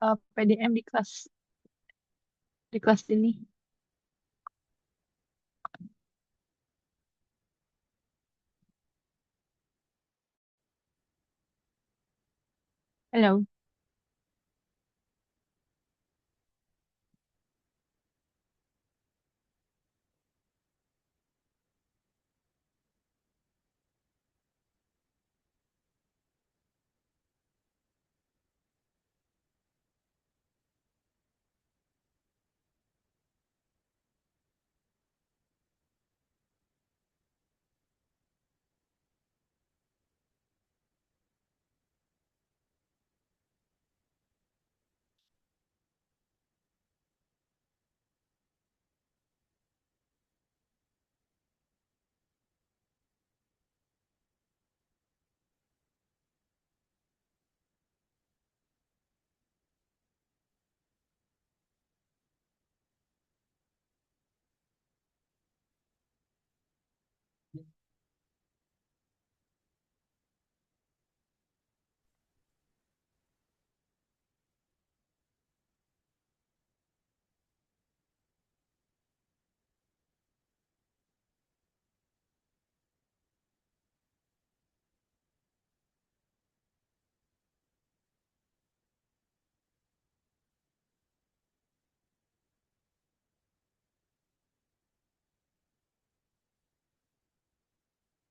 PDM di kelas ini. Halo.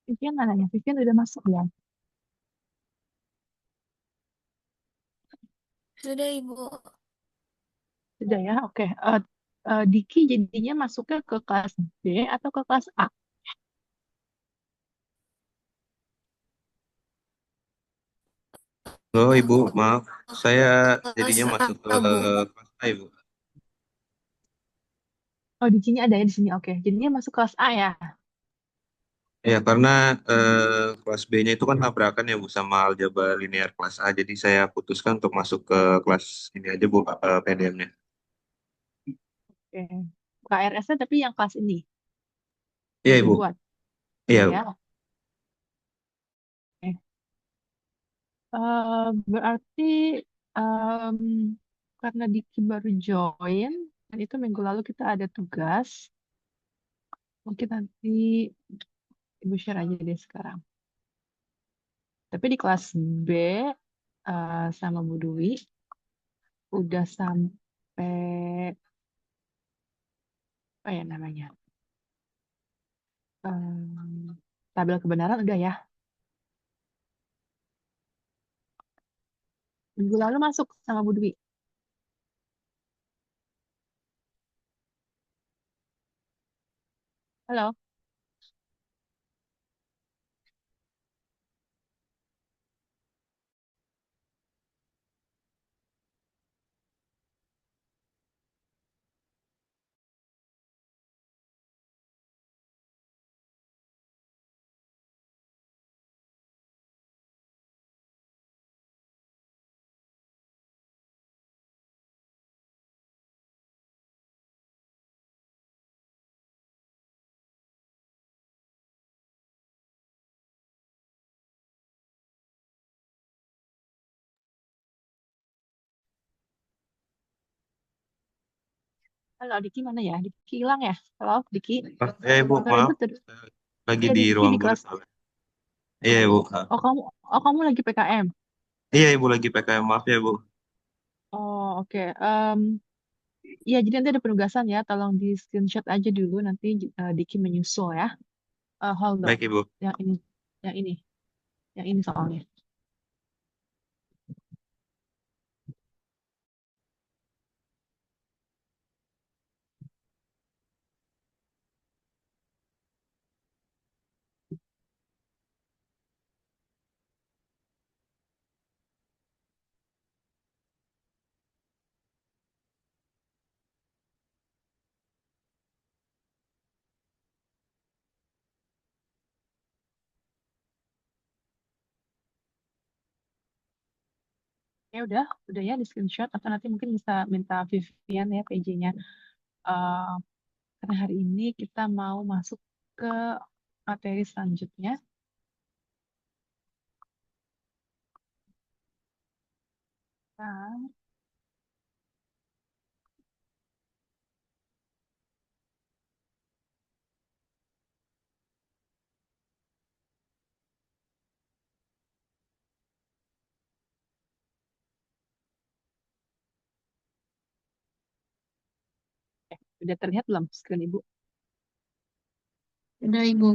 Vivian mana ya? Vivian udah masuk ya? Sudah, Ibu. Sudah ya, oke. Diki jadinya masuknya ke kelas B atau ke kelas A? Oh, Ibu, maaf. Saya Kelas jadinya A, masuk ke Bu. kelas A, Ibu. Oh, di sini ada ya, di sini. Oke, jadinya masuk kelas A ya. Ya, karena kelas B-nya itu kan tabrakan ya, Bu, sama aljabar linear kelas A. Jadi saya putuskan untuk masuk ke kelas ini aja, Bu, PDM-nya. Oke. KRS-nya tapi yang kelas ini Iya, yang Ibu. dibuat. Iya, Bu. Ya, oke. Berarti em, karena Diki baru join, dan itu minggu lalu kita ada tugas, mungkin nanti Ibu share aja deh sekarang. Tapi di kelas B sama Bu Dwi udah sampai apa ya namanya? Em, Tabel kebenaran udah ya. Minggu lalu masuk sama Bu Dwi. Halo. Halo, Diki mana ya? Diki hilang ya? Halo, Diki. Ibu, Suara Ibu maaf. terus. Saya lagi Iya, di Diki ruang di guru kelas. soalnya. Iya, Ibu. Oh, kamu lagi PKM. Iya, Ibu lagi PKM. Maaf ya, Bu. Oh, oke. Iya, jadi nanti ada penugasan ya. Tolong di screenshot aja dulu. Nanti Diki menyusul ya. Hold on. Baik, Ibu. Yang ini, yang ini, yang ini soalnya. Ya udah ya di screenshot. Atau nanti mungkin bisa minta Vivian ya PJ-nya. Eh, karena hari ini kita mau masuk ke materi selanjutnya. Nah, Udah terlihat belum screen Ibu? Udah, Ibu.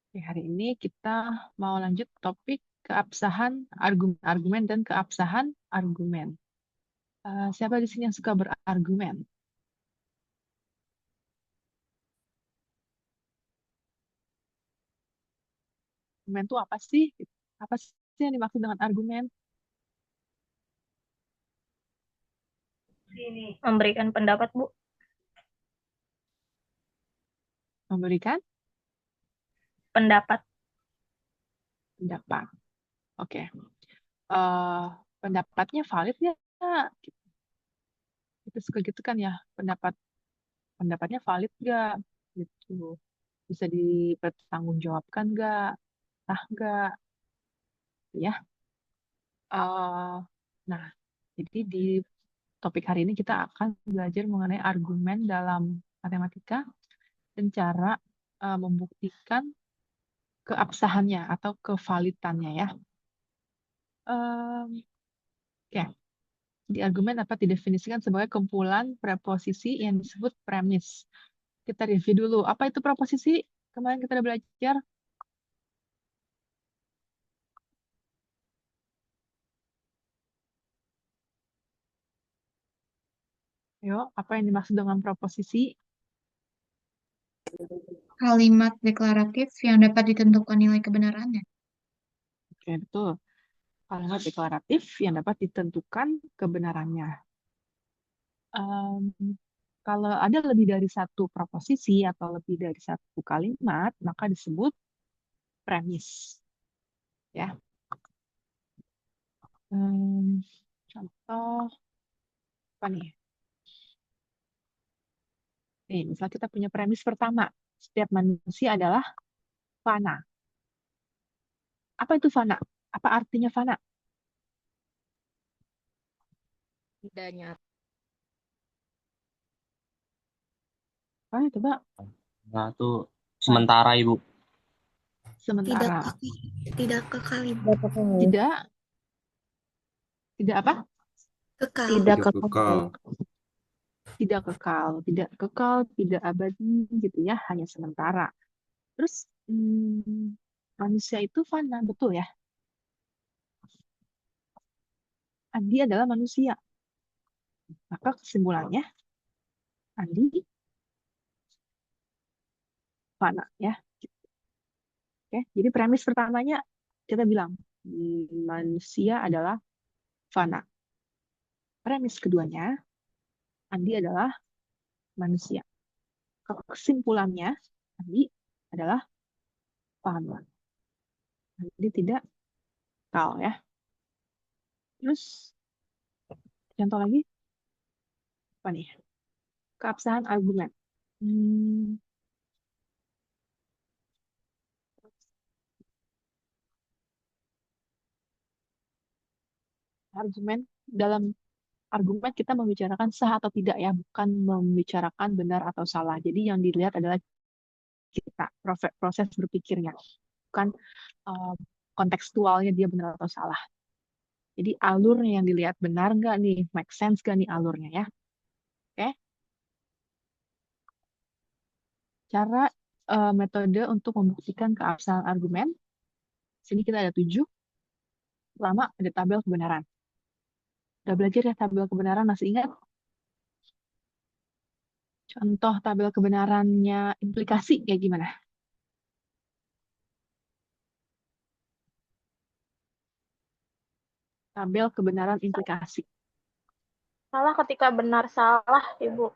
Oke, hari ini kita mau lanjut topik keabsahan argumen dan keabsahan argumen. Siapa di sini yang suka berargumen? Argumen itu apa sih? Apa sih yang dimaksud dengan argumen? Memberikan pendapat, Bu. Memberikan Pendapat. pendapat. Oke. Eh, Pendapatnya valid ya? Kita suka gitu kan ya, pendapatnya valid nggak? Gitu. Bisa dipertanggungjawabkan nggak? Sah nggak? Ya. Nah, jadi di topik hari ini kita akan belajar mengenai argumen dalam matematika dan cara membuktikan keabsahannya atau kevalitannya ya. Oke, di argumen dapat didefinisikan sebagai kumpulan preposisi yang disebut premis. Kita review dulu. Apa itu preposisi? Kemarin kita udah belajar. Yo, apa yang dimaksud dengan preposisi? Kalimat deklaratif yang dapat ditentukan nilai kebenarannya. Oke, betul. Kalimat deklaratif yang dapat ditentukan kebenarannya. Em, Kalau ada lebih dari satu proposisi atau lebih dari satu kalimat, maka disebut premis. Ya. Contoh apa nih? Nih, misal kita punya premis pertama, setiap manusia adalah fana. Apa itu fana? Apa artinya fana? Tidak nyata. Fana coba Nah, itu sementara, Ibu. sementara. Tidak kekal, Ibu. Tidak, tidak apa? Kekal. Tidak Tidak kekal. Tidak kekal, tidak kekal, tidak abadi gitu ya, hanya sementara. Terus manusia itu fana, betul ya? Andi adalah manusia. Maka kesimpulannya Andi fana ya. Oke, jadi premis pertamanya kita bilang manusia adalah fana. Premis keduanya Andi adalah manusia. Kesimpulannya Andi adalah fana. Andi tidak kekal ya. Terus contoh lagi apa nih? Keabsahan argumen. Argumen dalam argumen kita membicarakan sah atau tidak ya, bukan membicarakan benar atau salah. Jadi yang dilihat adalah kita proses berpikirnya, bukan kontekstualnya dia benar atau salah. Jadi alurnya yang dilihat benar nggak nih, make sense nggak nih alurnya ya. Oke. Cara metode untuk membuktikan keabsahan argumen. Sini kita ada 7. Pertama ada tabel kebenaran. Udah belajar ya tabel kebenaran, masih ingat? Contoh tabel kebenarannya implikasi kayak gimana? Tabel kebenaran implikasi. Salah ketika benar salah, Ibu.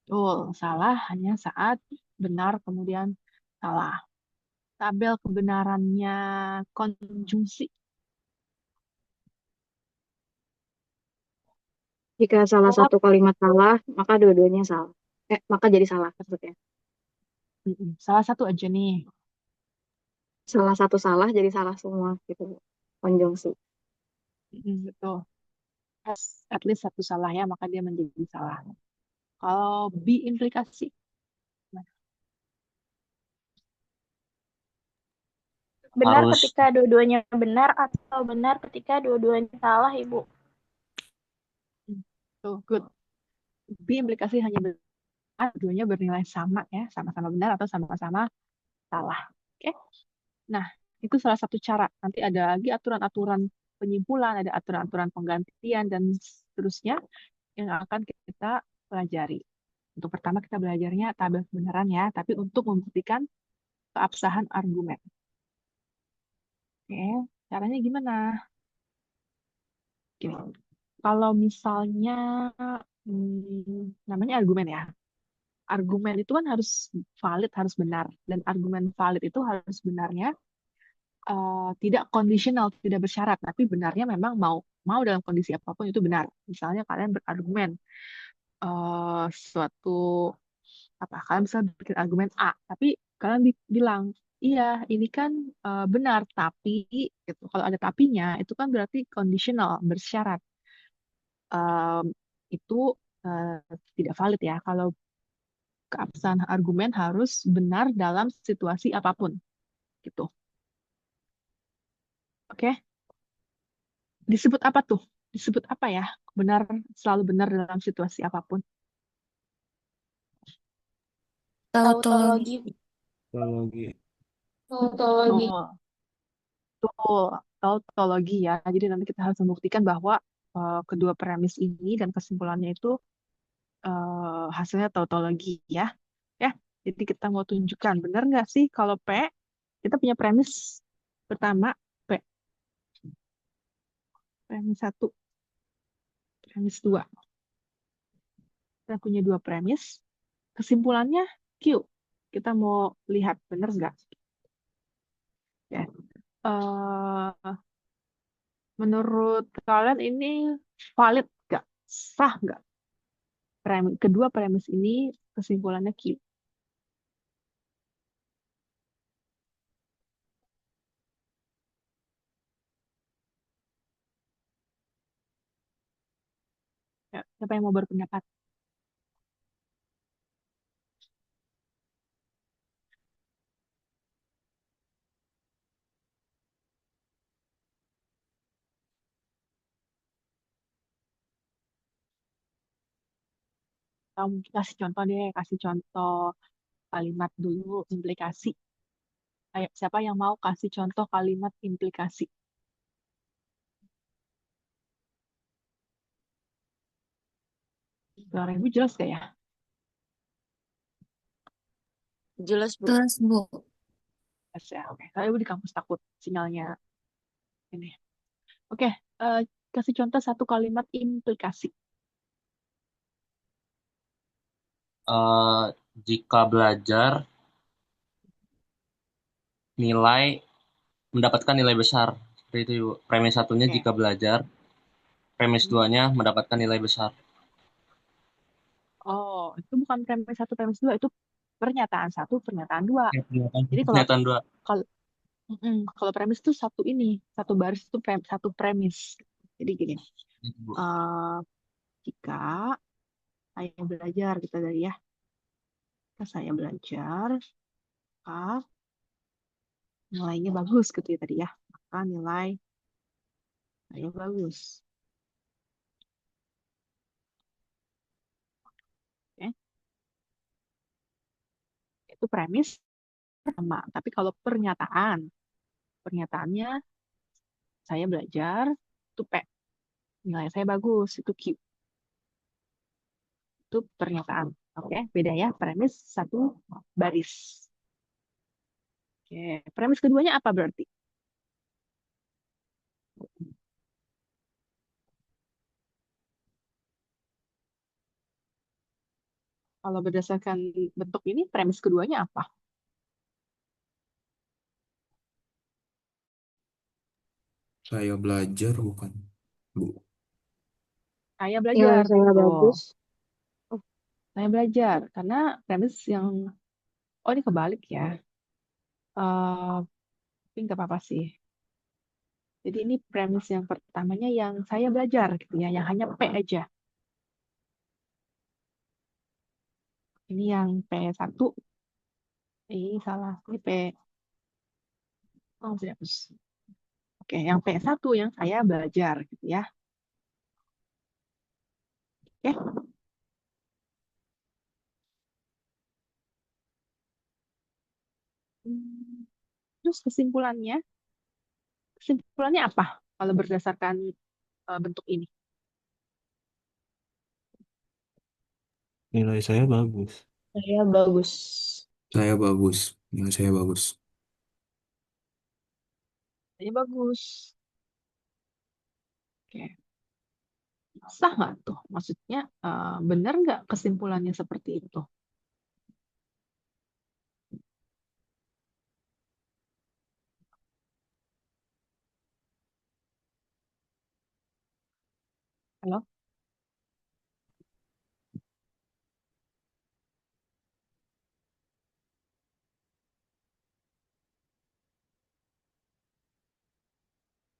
Betul, salah hanya saat benar kemudian salah. Tabel kebenarannya konjungsi. Jika salah satu kalimat salah, maka dua-duanya salah. Maka jadi salah maksudnya. Salah satu aja nih. Salah satu salah jadi salah semua gitu. Konjungsi. Betul. At least satu salah ya, maka dia menjadi salah. Kalau bi-implikasi. Benar Harus. ketika dua-duanya benar atau benar ketika dua-duanya salah, Ibu? Tuh, good. B implikasi hanya benar, keduanya bernilai sama ya, sama-sama benar atau sama-sama salah. Oke. Nah, itu salah satu cara. Nanti ada lagi aturan-aturan penyimpulan, ada aturan-aturan penggantian, dan seterusnya yang akan kita pelajari. Untuk pertama kita belajarnya tabel kebenaran ya, tapi untuk membuktikan keabsahan argumen. Oke, caranya gimana? Gini, kalau misalnya namanya argumen ya, argumen itu kan harus valid, harus benar, dan argumen valid itu harus benarnya tidak kondisional, tidak bersyarat, tapi benarnya memang mau mau dalam kondisi apapun itu benar. Misalnya kalian berargumen suatu apa, kalian bisa bikin argumen A, tapi kalian bilang iya ini kan benar, tapi gitu. Kalau ada tapinya, itu kan berarti kondisional, bersyarat. Em, itu eh, tidak valid ya. Kalau keabsahan argumen harus benar dalam situasi apapun, gitu. Oke, disebut apa tuh? Disebut apa ya? Benar, selalu benar dalam situasi apapun. Tautologi. Teknologi. Tautologi. Oh, betul. Tautologi ya. Jadi nanti kita harus membuktikan bahwa kedua premis ini dan kesimpulannya itu hasilnya tautologi ya. Ya, jadi kita mau tunjukkan benar nggak sih kalau P, kita punya premis pertama P, premis satu, premis dua. Kita punya dua premis, kesimpulannya Q. Kita mau lihat benar nggak? Ya. Eh, menurut kalian ini valid nggak? Sah nggak? Kedua premis ini kesimpulannya Q. Ya, siapa yang mau berpendapat? Kamu kasih contoh deh, kasih contoh kalimat dulu implikasi. Ayo, siapa yang mau kasih contoh kalimat implikasi? Suara ibu jelas gak ya? Jelas, Bu. Jelas, Bu. Jelas ya, oke. Kalau ibu di kampus takut sinyalnya ini. Oke, kasih contoh satu kalimat implikasi. Eh, jika belajar nilai mendapatkan nilai besar. Seperti itu, Ibu. Premis satunya Oke. jika belajar, premis Hmm. duanya mendapatkan nilai besar. Oh, itu bukan premis satu, premis dua, itu pernyataan satu, pernyataan dua. Jadi kalau Pernyataan dua. kalau kalau premis itu satu ini, satu baris itu satu premis. Jadi gini, Gitu, Bu. eh, jika saya belajar kita dari ya, jika saya belajar, maka nilainya bagus gitu ya tadi ya, maka nilai saya bagus. Oke, itu premis pertama. Tapi kalau pernyataannya saya belajar itu P, nilai saya bagus itu Q. Itu pernyataan. Oke, beda ya. Premis satu baris. Oke, premis keduanya apa berarti? Kalau berdasarkan bentuk ini, premis keduanya apa? Saya belajar bukan, Bu. Saya Nilai belajar. saya Tuh, bagus. Oh, saya belajar. Karena premis yang, oh ini kebalik ya. Tapi nggak apa-apa sih. Jadi ini premis yang pertamanya yang saya belajar gitu ya, yang hanya P aja. Ini yang P1, ini salah, ini P, oh saya hapus. Oke, yang P1 yang saya belajar gitu ya. Oke. Hmm, Terus kesimpulannya apa kalau berdasarkan bentuk ini? Nilai saya bagus. Saya bagus. Saya bagus. Nilai saya bagus. Ini bagus. Oke. Sah nggak tuh? Maksudnya benar nggak kesimpulannya seperti itu? Halo?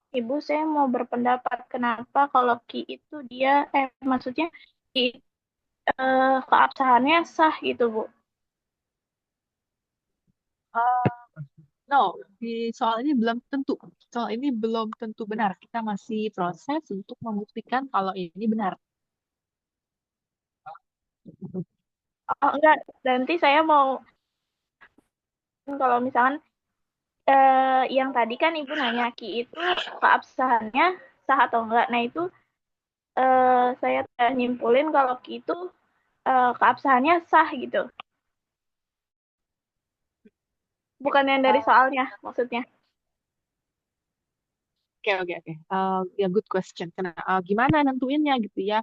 Ibu, saya mau berpendapat kenapa kalau Ki itu dia, maksudnya Ki keabsahannya sah gitu, Bu. Eh, no, di soal ini belum tentu. Soal ini belum tentu benar. Kita masih proses untuk membuktikan kalau ini benar. Oh, enggak, nanti saya mau, kalau misalkan yang tadi kan Ibu nanya Ki itu keabsahannya sah atau enggak. Nah, itu saya nyimpulin kalau Ki itu keabsahannya sah gitu. Bukan yang dari soalnya, maksudnya. Oke, oke, oke. Ya, good question. Gimana nentuinnya gitu ya?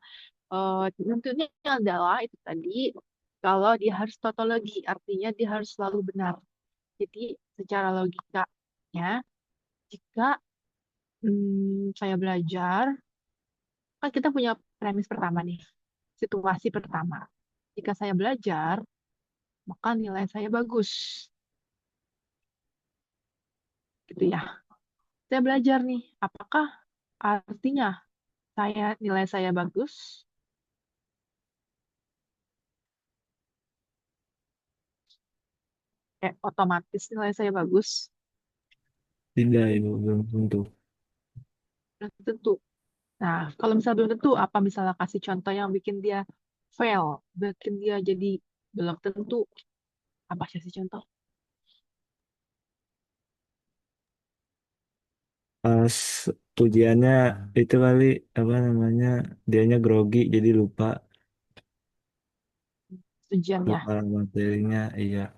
Nentuinnya adalah itu tadi, kalau dia harus tautologi, artinya dia harus selalu benar. Jadi, secara logikanya, jika saya belajar, kan kita punya premis pertama nih, situasi pertama. Jika saya belajar, maka nilai saya bagus, gitu ya. Saya belajar nih, apakah artinya nilai saya bagus? Otomatis nilai saya bagus? Tidak, Ibu, belum tentu. Belum tentu. Nah, kalau misalnya belum tentu, apa misalnya kasih contoh yang bikin dia fail, bikin dia jadi belum tentu, apa sih contoh? Pas ujiannya itu kali apa namanya dianya grogi jadi lupa Ujiannya. lupa materinya iya.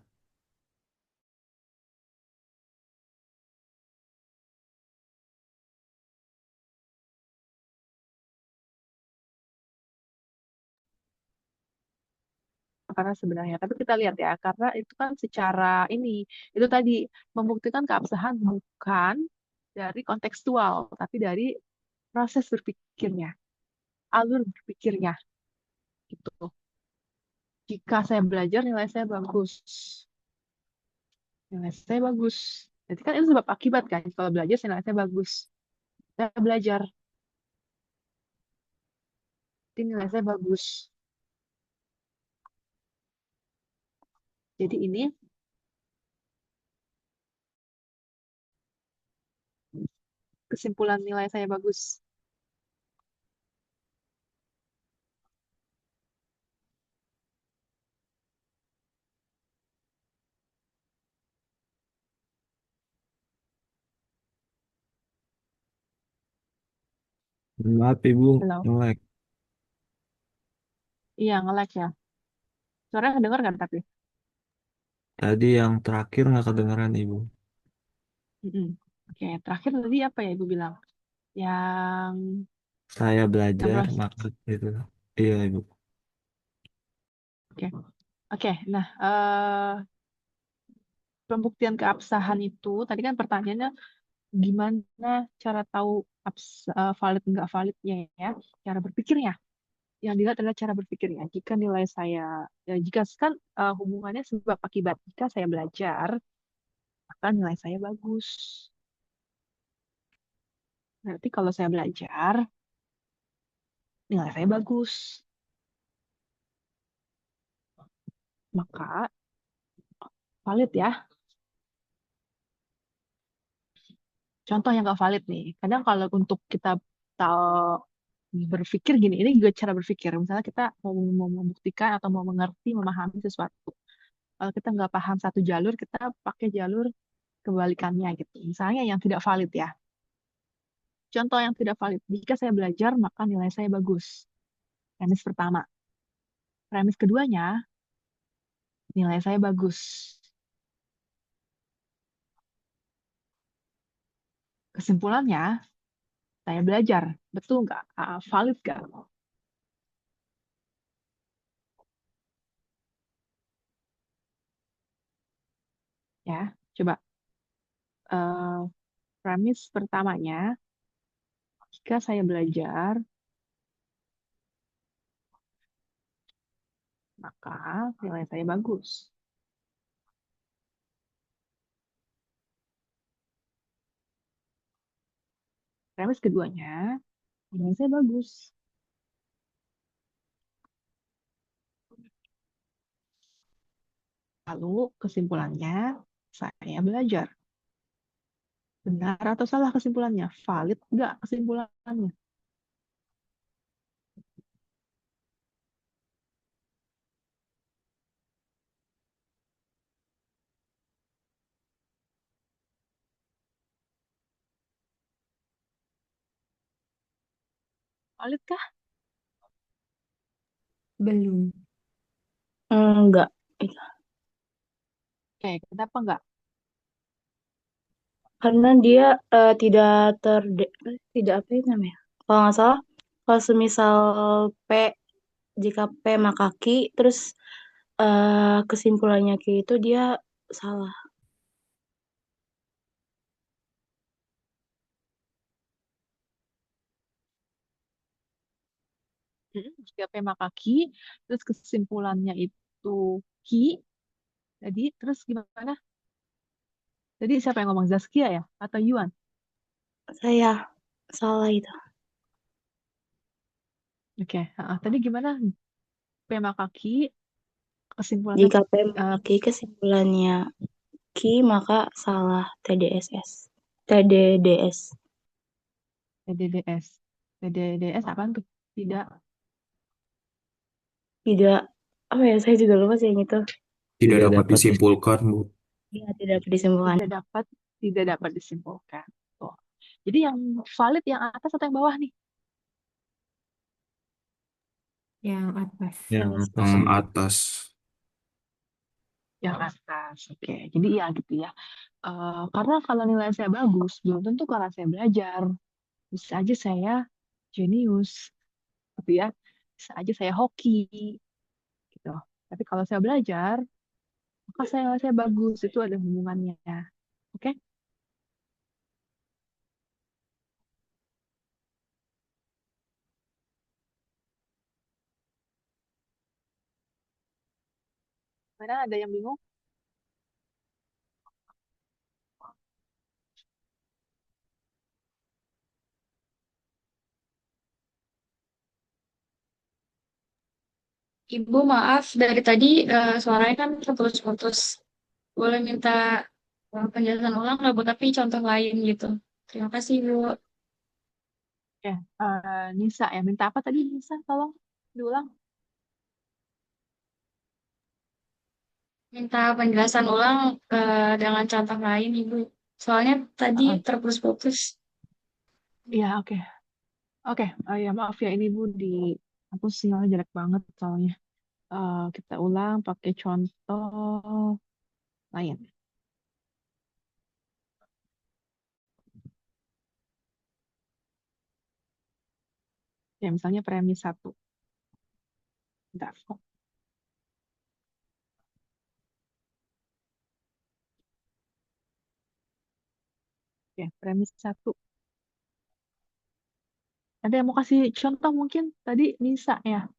Karena sebenarnya, tapi kita lihat ya, karena itu kan secara ini, itu tadi membuktikan keabsahan bukan dari kontekstual, tapi dari proses berpikirnya, alur berpikirnya, gitu. Jika saya belajar, nilai saya bagus. Nilai saya bagus. Jadi kan itu sebab akibat kan, kalau belajar nilai saya bagus. Saya belajar, jadi nilai saya bagus. Jadi ini kesimpulan nilai saya bagus. Maaf Ibu, Halo? nge-lag. Iya, nge-lag ya. Suaranya kedengar kan tapi? Tadi yang terakhir nggak kedengeran Ibu. Mm-mm. Oke, terakhir tadi apa ya Ibu bilang? Yang Saya yang belajar proses. maksud itu. Iya Ibu. Oke, oke. Nah, pembuktian keabsahan itu tadi kan pertanyaannya gimana cara tahu valid nggak validnya ya? Cara berpikirnya. Yang dilihat adalah cara berpikirnya. Jika nilai saya, ya, jika kan hubungannya sebab akibat. Jika saya belajar, maka nilai saya bagus. Berarti kalau saya belajar, nilai saya bagus. Maka valid ya. Contoh yang nggak valid nih. Kadang kalau untuk kita tahu berpikir gini, ini juga cara berpikir. Misalnya kita mau membuktikan atau mau mengerti, memahami sesuatu. Kalau kita nggak paham satu jalur, kita pakai jalur kebalikannya gitu. Misalnya yang tidak valid ya. Contoh yang tidak valid. Jika saya belajar, maka nilai saya bagus. Premis pertama. Premis keduanya, nilai saya bagus. Kesimpulannya, saya belajar. Betul nggak? Valid nggak? Ya, coba. eh, Premis pertamanya, jika saya belajar, maka nilai saya bagus. Premis keduanya, nilai saya bagus. Lalu kesimpulannya, saya belajar. Benar atau salah kesimpulannya? Valid nggak kesimpulannya? Valid kah? Belum. Enggak. Oke, kenapa enggak? Karena dia tidak tidak apa itu namanya. Kalau nggak salah, kalau semisal P, jika P maka Q, terus kesimpulannya Q itu dia salah. Jika P maka Q, terus kesimpulannya itu Q, jadi terus gimana? Jadi siapa yang ngomong, Zaskia ya? Atau Yuan? Saya salah itu. Oke, tadi gimana? P maka Q, kesimpulannya Jika P maka Q kesimpulannya Q maka salah TDSS. TDDS. TDDS. TDDS apaan tuh? Tidak, Tidak, apa ya, saya juga lupa sih yang itu. Tidak dapat disimpulkan, Bu. Iya, tidak dapat disimpulkan. tidak dapat disimpulkan. Tuh. Jadi yang valid yang atas atau yang bawah nih? Yang atas. Yang atas. Yang atas. Oke, jadi ya gitu ya. Karena kalau nilai saya bagus, belum tentu karena saya belajar. Bisa aja saya jenius, gitu ya. Bisa aja saya hoki, gitu. Tapi kalau saya belajar, maka saya bagus. Itu ada hubungannya. Oke? Mana ada yang bingung? Ibu, maaf, dari tadi suaranya kan terputus-putus. Boleh minta penjelasan ulang nggak, Bu? Tapi contoh lain gitu. Terima kasih, Bu. Oke, Nisa ya. Minta apa tadi Nisa? Tolong diulang. Minta penjelasan ulang dengan contoh lain, Ibu. Soalnya tadi Uh, terputus-putus. Iya, oke. Oke, ya maaf ya ini Bu di aku sinyalnya jelek banget soalnya. Kita ulang pakai contoh lain. Ya, misalnya premis satu. Bentar. Oke, premis satu. Ada yang mau kasih contoh mungkin tadi Nisa ya.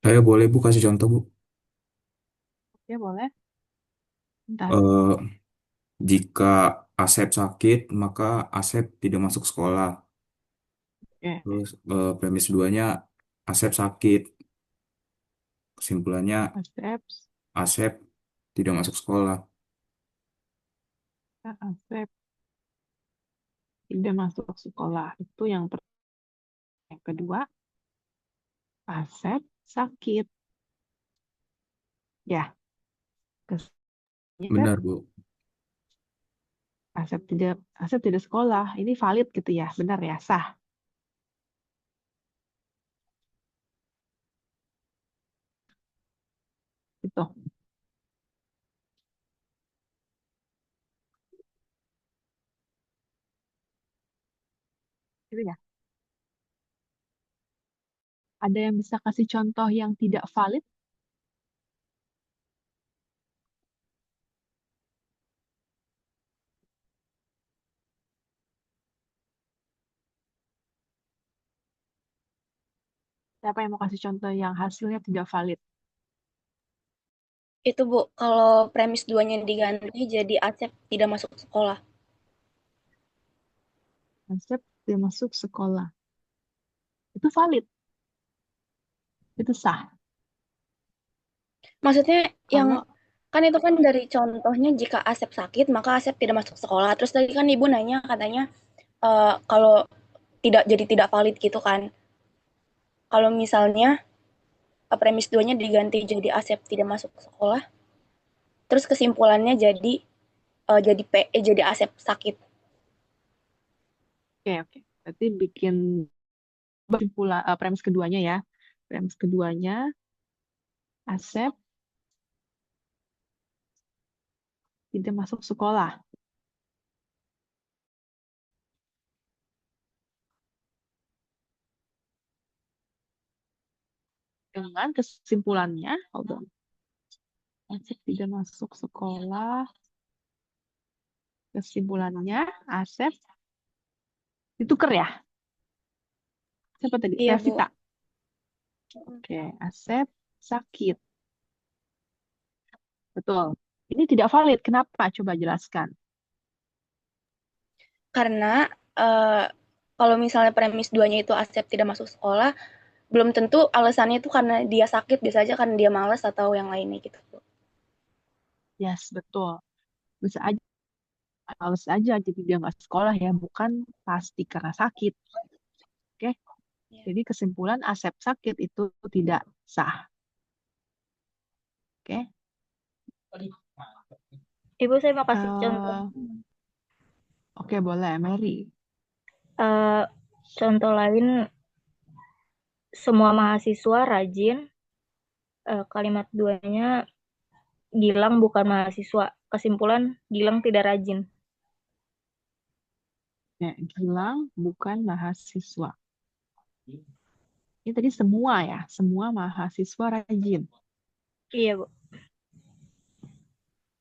Saya boleh, Bu, kasih contoh, Bu. Ya boleh. Bentar. Eh, Jika Asep sakit, maka Asep tidak masuk sekolah. Oke, Terus premis duanya, Asep sakit. Kesimpulannya, steps. Asep tidak masuk sekolah. Asep tidak masuk sekolah. Itu yang pertama. Yang kedua, Asep sakit. Ya, kesannya kan Benar, Bu. Asep tidak sekolah. Ini valid gitu ya, benar ya, sah. Itu. Itu ya. Ada yang bisa kasih contoh yang tidak valid? Siapa yang mau kasih contoh yang hasilnya tidak valid? Itu Bu, kalau premis 2-nya diganti jadi Asep tidak masuk sekolah. Asep tidak masuk sekolah. Itu valid. Itu sah. Maksudnya yang Kalau kan itu kan dari contohnya jika Asep sakit maka Asep tidak masuk sekolah. Terus tadi kan Ibu nanya katanya kalau jadi tidak valid gitu kan. Kalau misalnya premis 2-nya diganti jadi Asep tidak masuk sekolah, terus kesimpulannya jadi Asep sakit. oke. Berarti bikin kesimpulan premis keduanya ya. Premis keduanya Asep tidak masuk sekolah. Dengan kesimpulannya, hold on. Asep tidak masuk sekolah. Kesimpulannya Asep ditukar ya. Siapa tadi? Iya, Bu. Revita. Oke, Asep sakit. Betul. Ini tidak valid. Kenapa? Coba jelaskan. Karena kalau misalnya premis 2-nya itu Asep tidak masuk sekolah, belum tentu alasannya itu karena dia sakit, bisa aja karena dia malas atau yang lainnya gitu. Yes, betul. Bisa aja males aja jadi dia nggak sekolah ya, bukan pasti karena sakit. Oke. Ya. Jadi kesimpulan Asep sakit itu tidak sah. Oke. Ibu, saya mau kasih contoh. Oke, boleh, Mary. Contoh lain, semua mahasiswa rajin. Kalimat 2-nya, Gilang bukan mahasiswa. Kesimpulan, Gilang tidak rajin. Ya, Gilang bukan mahasiswa. Ini tadi semua ya, semua mahasiswa rajin. Iya, Bu.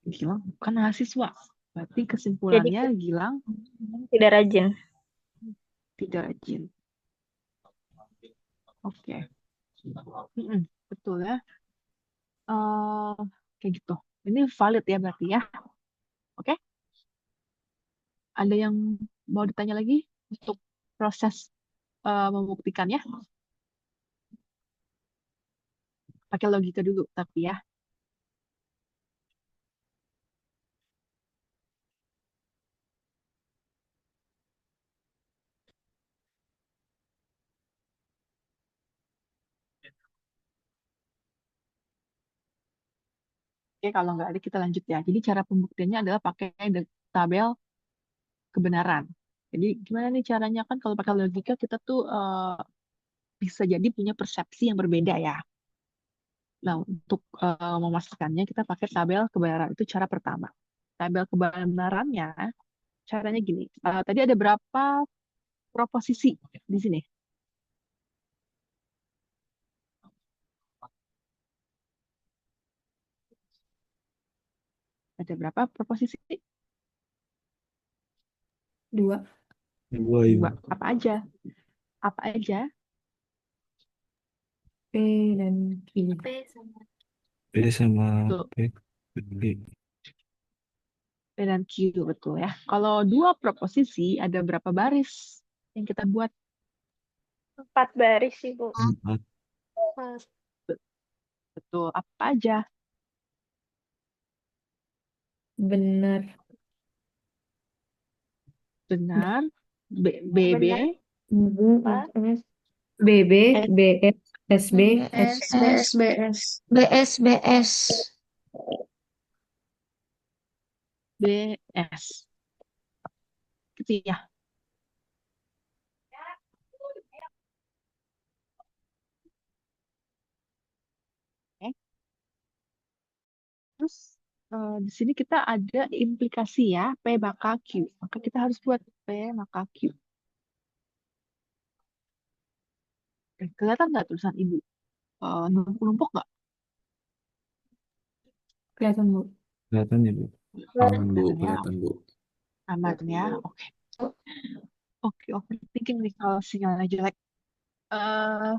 Gilang bukan mahasiswa. Berarti kesimpulannya Gilang Tidak rajin. tidak rajin. Oke. Betul ya. Kayak gitu. Ini valid ya berarti ya. Oke. Ada yang mau ditanya lagi untuk proses membuktikannya? Pakai logika dulu tapi ya. Oke, kalau nggak ada kita lanjut ya. Jadi cara pembuktiannya adalah pakai tabel kebenaran. Jadi gimana nih caranya, kan kalau pakai logika kita tuh bisa jadi punya persepsi yang berbeda ya. Nah, untuk memastikannya kita pakai tabel kebenaran. Itu cara pertama. Tabel kebenarannya caranya gini. Tadi ada berapa proposisi di sini? Ada berapa proposisi? Dua. Dua, Ibu. Dua. Apa aja? Apa aja? P dan Q. P sama Betul. P. P dan Q, betul ya. Kalau dua proposisi ada berapa baris yang kita buat? 4 baris, Ibu. Empat. Betul. Apa aja? Benar. Benar. BB. Benar. Apa? BB, BS, SB, SBS, BS. BS. Gitu ya. Oke. Terus di sini kita ada implikasi ya, P maka Q. Maka kita harus buat P maka Q. Kelihatan nggak tulisan Ibu? Numpuk-numpuk nggak? kelihatan Bu. Kelihatan ya, Bu. Aman, Bu. Kelihatan ya? Kelihatan, Bu. Aman ya? Oke. Oke, overthinking nih kalau sinyalnya jelek. eh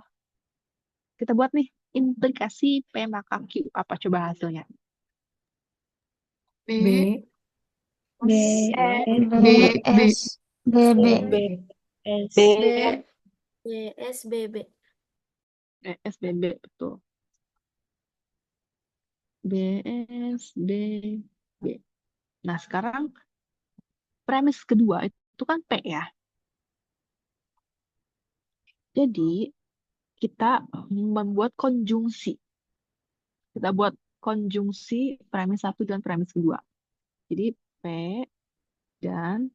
kita buat nih implikasi P maka Q. Apa coba hasilnya? B, B. S. BB. B, S. B. BSBB. BSBB, betul. BSBB. Nah, sekarang premis kedua itu kan P ya. Jadi, kita membuat konjungsi. Kita buat konjungsi premis satu dan premis kedua. Jadi, P dan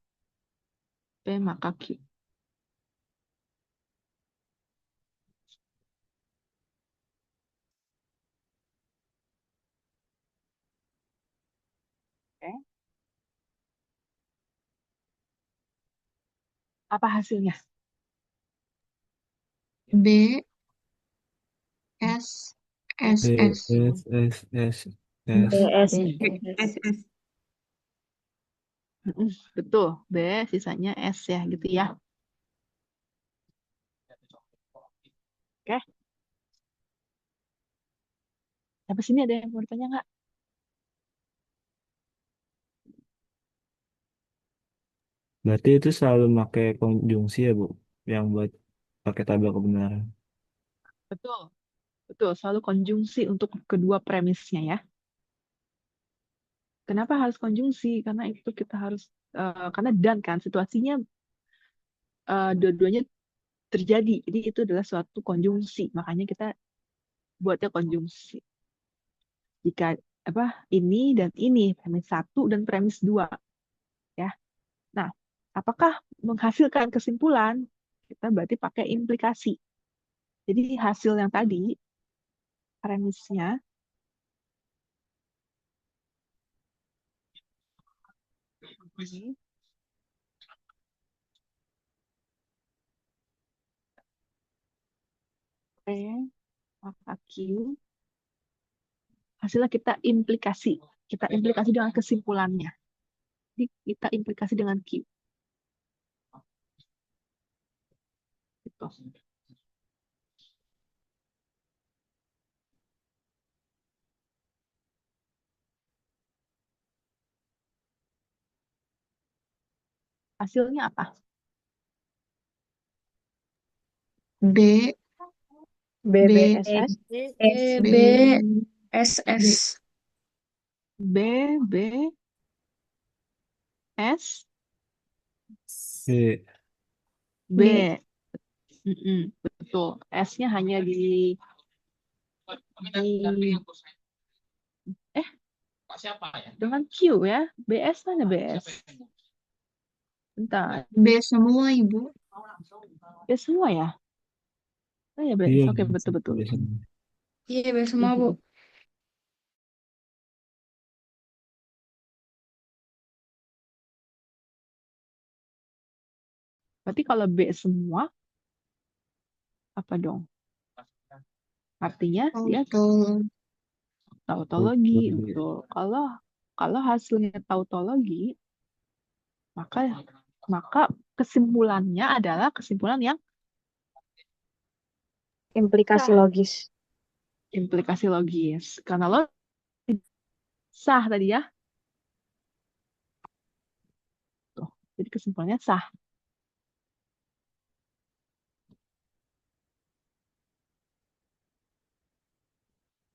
P maka Q. Oke. Apa hasilnya? B. S. S. B, S. S, S, S, BS, S. Betul. B, sisanya S ya, gitu ya. Oke. Sampai sini ada yang mau ditanya nggak? Berarti itu selalu pakai konjungsi ya, Bu? Yang buat pakai tabel kebenaran. Betul. Betul, selalu konjungsi untuk kedua premisnya ya. Kenapa harus konjungsi? Karena itu kita harus, karena dan kan situasinya dua-duanya terjadi. Jadi itu adalah suatu konjungsi. Makanya kita buatnya konjungsi. Jika apa ini dan ini, premis satu dan premis dua ya. Nah, apakah menghasilkan kesimpulan? Kita berarti pakai implikasi. Jadi hasil yang tadi, premisnya, ini, P maka Q, hasilnya kita implikasi. Kita implikasi dengan kesimpulannya. Jadi kita implikasi dengan Q. Gitu. Hasilnya apa? B. BBSS, B. SS. B, B, S, B, B. Betul. S-nya hanya di dengan Q ya. BS mana BS? Bentar. B semua, Ibu. B semua ya? Oh ya BS. iya, Oke, betul-betul. biasanya. Iya, B semua, Bu. Berarti kalau B semua, apa dong? Artinya dia tautologi. Betul. Kalau hasilnya tautologi, maka maka kesimpulannya adalah kesimpulan yang Implikasi sah. logis. Implikasi logis. Karena lo sah tadi ya. Tuh. Jadi kesimpulannya sah.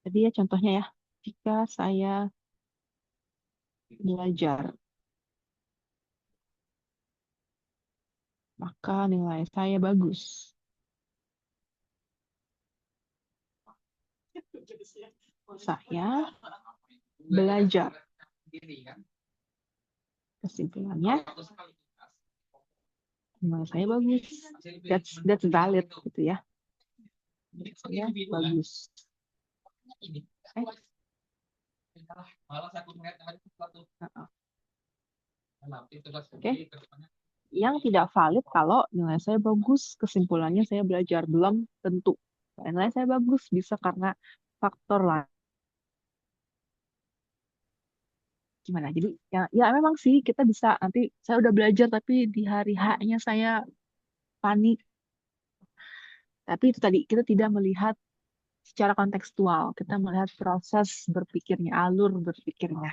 Jadi ya contohnya ya, jika saya belajar, maka nilai saya bagus. Saya belajar. Kesimpulannya, nilai saya bagus. That's valid gitu ya. Saya bagus. Oke. Yang tidak valid kalau nilai saya bagus, kesimpulannya saya belajar belum tentu. Nilai saya bagus bisa karena faktor lain. Gimana? Jadi ya memang sih kita bisa nanti saya udah belajar tapi di hari H-nya saya panik. Tapi itu tadi kita tidak melihat secara kontekstual, kita melihat proses berpikirnya, alur berpikirnya.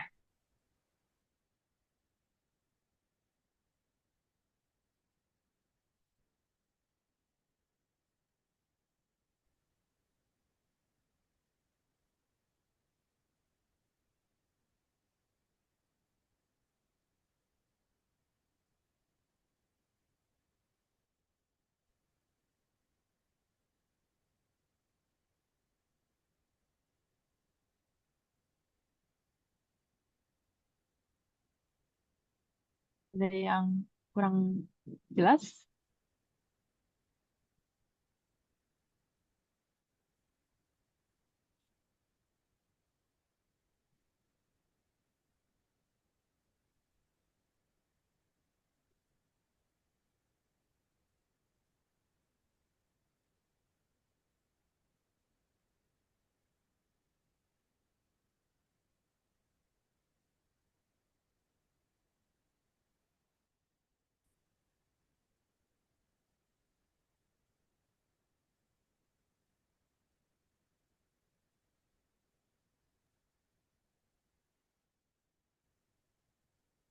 Ada yang kurang jelas?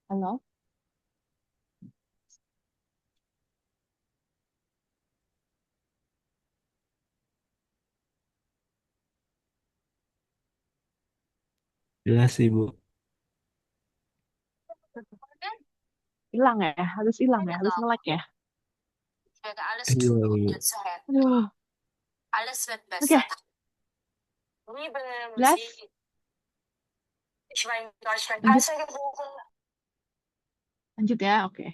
Halo? Jelas Ibu. Hilang ya? Harus hilang ya? Harus nge-lag ya? Iya, Ibu. Aduh. Oke, jelas? Lanjut, lanjut ya, oke.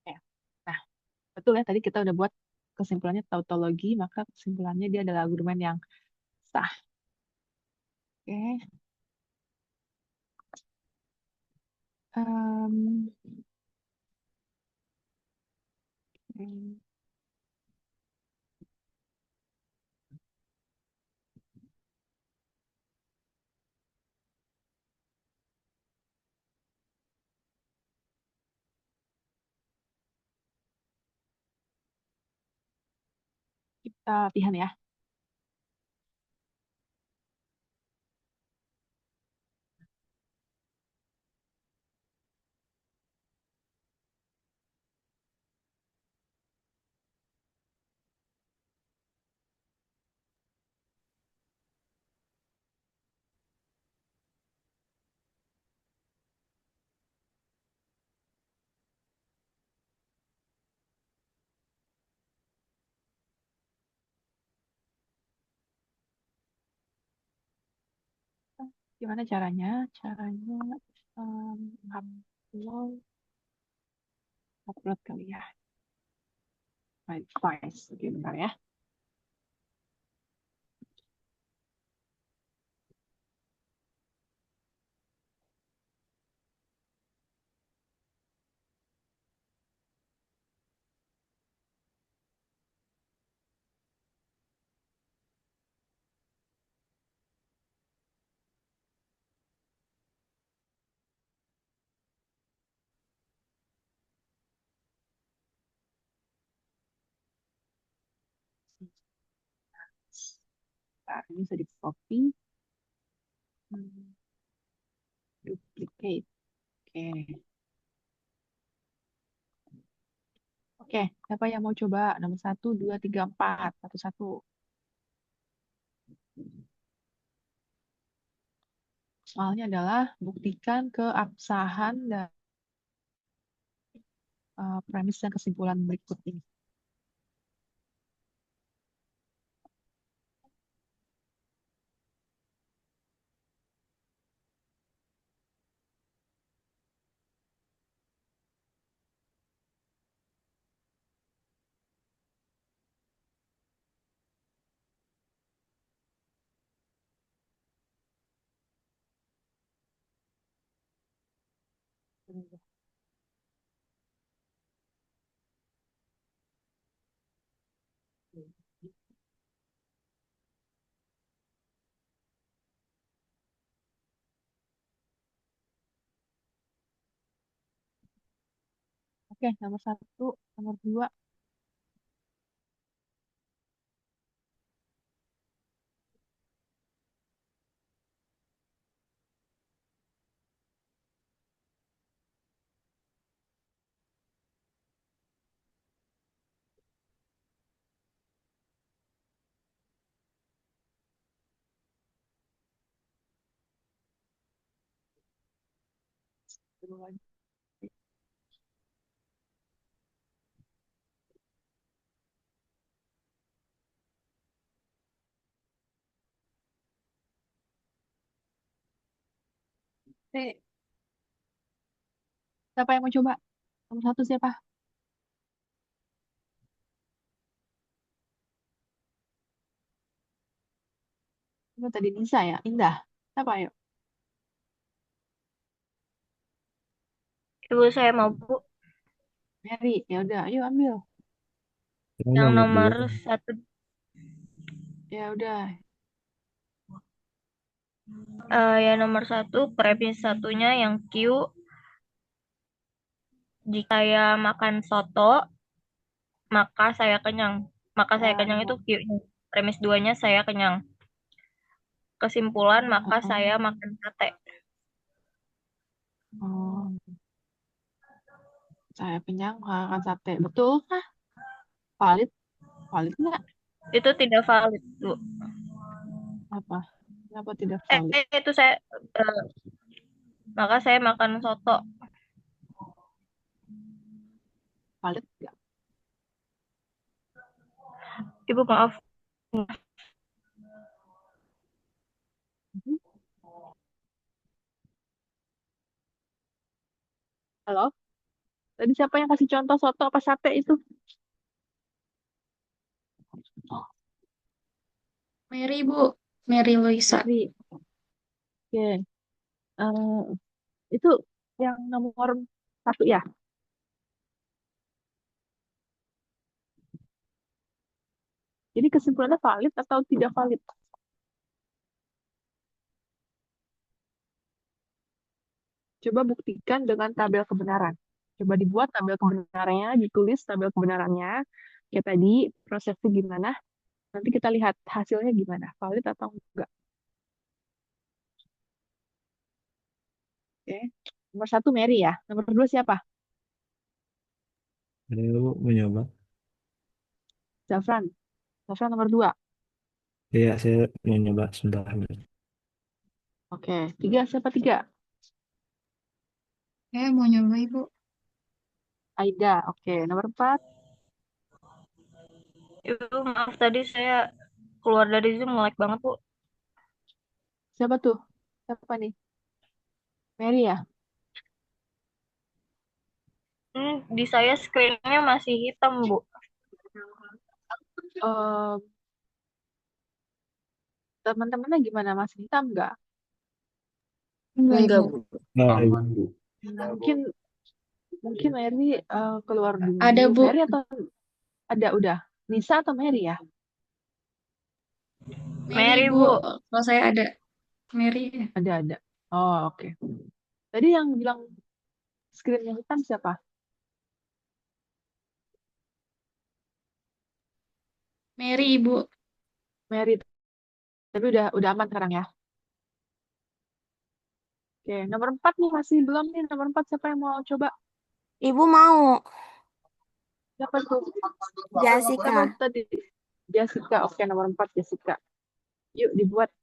Oke. Nah, betul ya, tadi kita udah buat kesimpulannya tautologi, maka kesimpulannya dia adalah argumen yang sah. Oke. Em, hmm, kita latihan ya. Gimana caranya? Caranya upload, upload kali ya. My device. Oke, bentar ya. Nah, ini bisa di copy, duplicate. Oke. Oke, siapa yang mau coba? Nomor 1, 2, 3, 4. Satu-satu. Soalnya adalah buktikan keabsahan dan premis dan kesimpulan berikut ini. Oke, nomor 1, nomor 2. Oke, siapa yang mau coba? Nomor 1 siapa? Itu tadi Nisa ya? Indah. Siapa ayo? Ibu saya mau Bu. Mary. Ya udah, ayo ambil. Ini Yang nomor nomor 2. 1, Ya udah. yang nomor 1 premis satunya yang Q. Jika saya makan soto, maka saya kenyang. Maka saya kenyang itu Q-nya. Premis 2-nya saya kenyang. Kesimpulan, maka saya makan sate. Oh, saya kenyang makan sate. Betul kah? Valid? Valid nggak? Itu tidak valid, Bu. Apa? Kenapa tidak valid? Itu saya maka saya makan soto. Valid nggak? Ibu maaf. Mhm. Halo? Tadi siapa yang kasih contoh soto apa sate itu? Mary, Bu. Mary Luisa. Mary. Oke. Eh, itu yang nomor 1 ya? Jadi kesimpulannya valid atau tidak valid? Coba buktikan dengan tabel kebenaran. Coba dibuat tabel kebenarannya, ditulis tabel kebenarannya. Kayak tadi, prosesnya gimana? Nanti kita lihat hasilnya gimana, valid atau enggak. Oke. Nomor 1 Mary ya. Nomor 2 siapa? Ayo mau nyoba. Zafran. Zafran nomor 2. Iya, saya mau nyoba sebentar. Oke. 3 siapa 3? Saya mau nyoba, Ibu. Aida. Oke. Nomor 4. Ibu maaf tadi saya keluar dari Zoom nge-lag banget, Bu. Siapa tuh? Siapa nih? Mary ya? Di saya screen-nya masih hitam, Bu. Eh, teman-temannya gimana? Masih hitam nggak? Enggak, Enggak, Ibu. Bu. Nah, Mungkin mungkin Mary keluar dulu. Ada, Bu. Mary atau ada udah? Nisa atau Mary ya? Mary, Mary, Bu. Bu. Kalau saya ada. Mary. Ada. Oh, oke. Tadi yang bilang screen yang hitam siapa? Mary, Ibu. Mary. Tapi udah aman sekarang ya. Oke, nomor 4 nih masih belum nih. Nomor 4 siapa yang mau coba? Ibu mau. Siapa tuh? Siapa Jessica. tadi? Jessica. Oke, nomor 4 Jessica. Yuk dibuat.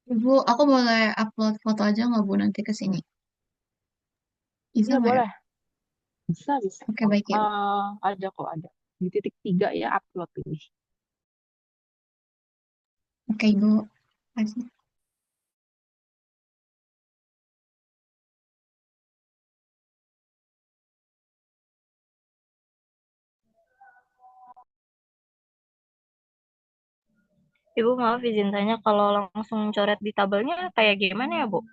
Ibu, aku boleh upload foto aja nggak Bu nanti ke sini? Bisa Iya nggak ya? boleh. Bisa, bisa. Oke, baik ya. Ada kok, ada. Di titik 3 ya upload ini. Oke, Ibu. Makasih. Ibu maaf izin tanya kalau langsung coret di tabelnya kayak gimana ya, Bu?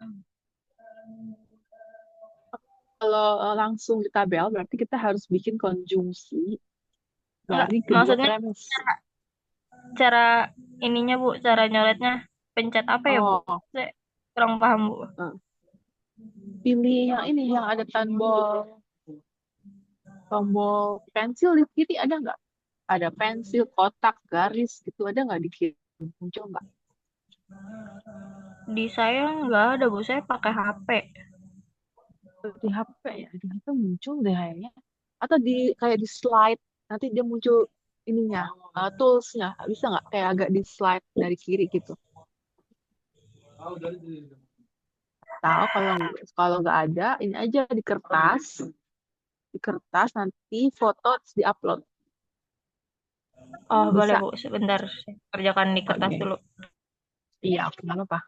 Kalau langsung di tabel, berarti kita harus bikin konjungsi Enggak, dari kedua maksudnya premis. cara ininya, Bu, cara nyoretnya pencet apa ya, Bu? Oh, Saya kurang paham, Bu. pilih yang ini, yang ada tombol pensil di kiri ada nggak? Ada pensil, kotak, garis gitu ada nggak di kiri? Muncul nggak? Di saya nggak ada, Bu. Saya pakai HP. Di HP ya, di HP muncul deh kayaknya. Atau di kayak di slide, nanti dia muncul ininya, toolsnya, bisa nggak? Kayak agak di slide dari kiri gitu. Tahu kalau nggak ada, ini aja di kertas nanti foto terus diupload. Oh, boleh, Bisa. Bu. Sebentar. Saya kerjakan di kertas Oke. dulu. Iya, oke, nggak apa-apa.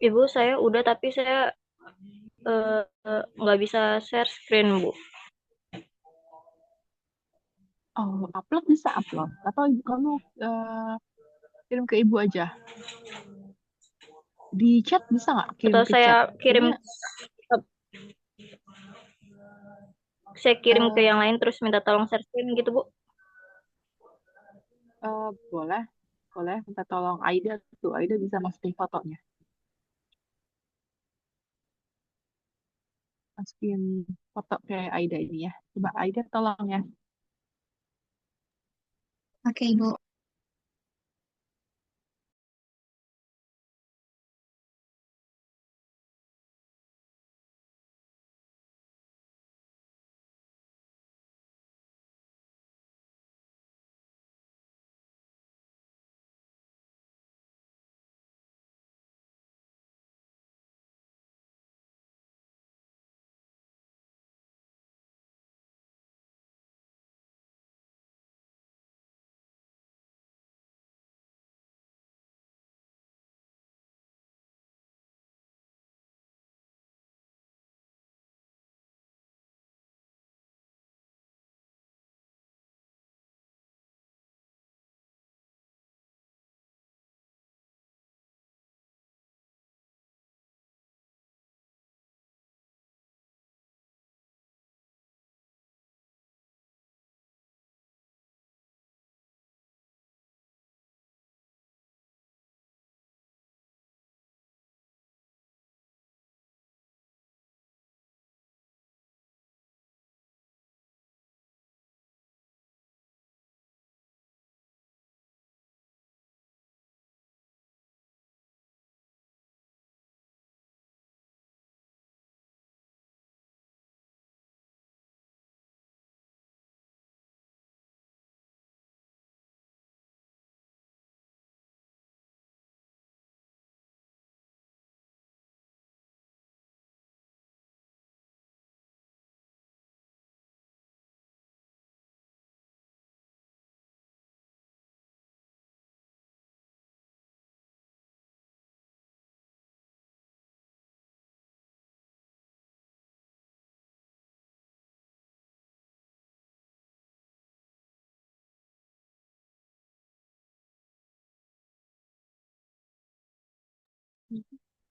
Ibu, saya udah tapi saya nggak bisa share screen, Bu. Oh, upload bisa upload. Atau kamu kirim ke ibu aja. Di chat bisa nggak kirim Atau ke chat? kirim Kayaknya saya kirim ke eh, yang lain terus minta tolong share screen gitu, Bu. boleh, boleh minta tolong Aida tuh. Aida bisa masukin fotonya. Masukin foto ke Aida ini ya. Coba Aida tolong ya. Oke, Ibu.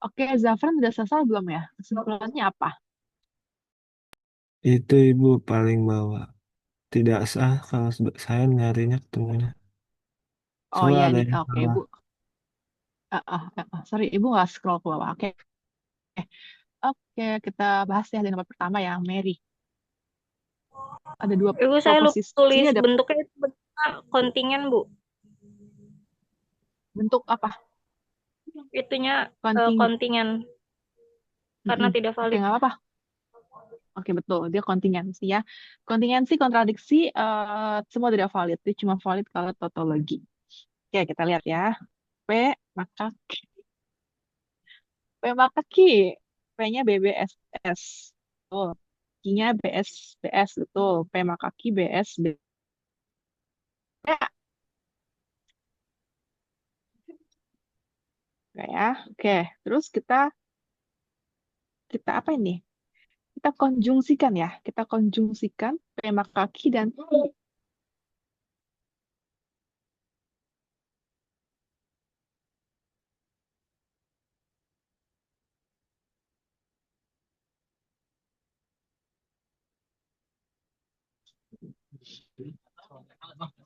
Oke, Zafran udah selesai belum ya? Kesimpulannya apa? Itu ibu paling bawah. Tidak sah kalau saya nyarinya ketemunya. Oh Soalnya ya, ada yang oke salah. Bu. Sorry, Ibu nggak scroll ke bawah. Oke, oke, kita bahas ya di nomor pertama ya, Mary. Ada dua Ibu, saya lupa proposisi. tulis Ini ada bentuknya itu bentuknya kontingen, Bu. bentuk apa? Itunya Konting. kontingen karena Mm-mm. tidak Oke, valid. nggak apa-apa. Oke, betul. Dia kontingensi ya. Kontingensi, kontradiksi, semua tidak valid. Dia cuma valid kalau tautologi. Oke, kita lihat ya. P, maka P maka Q. P-nya BBSS. Betul. Q-nya BS, betul. P maka Q, BS, B. Oke ya. Oke, terus kita kita apa ini? Kita konjungsikan ya. Kita konjungsikan P maka Q dan Q.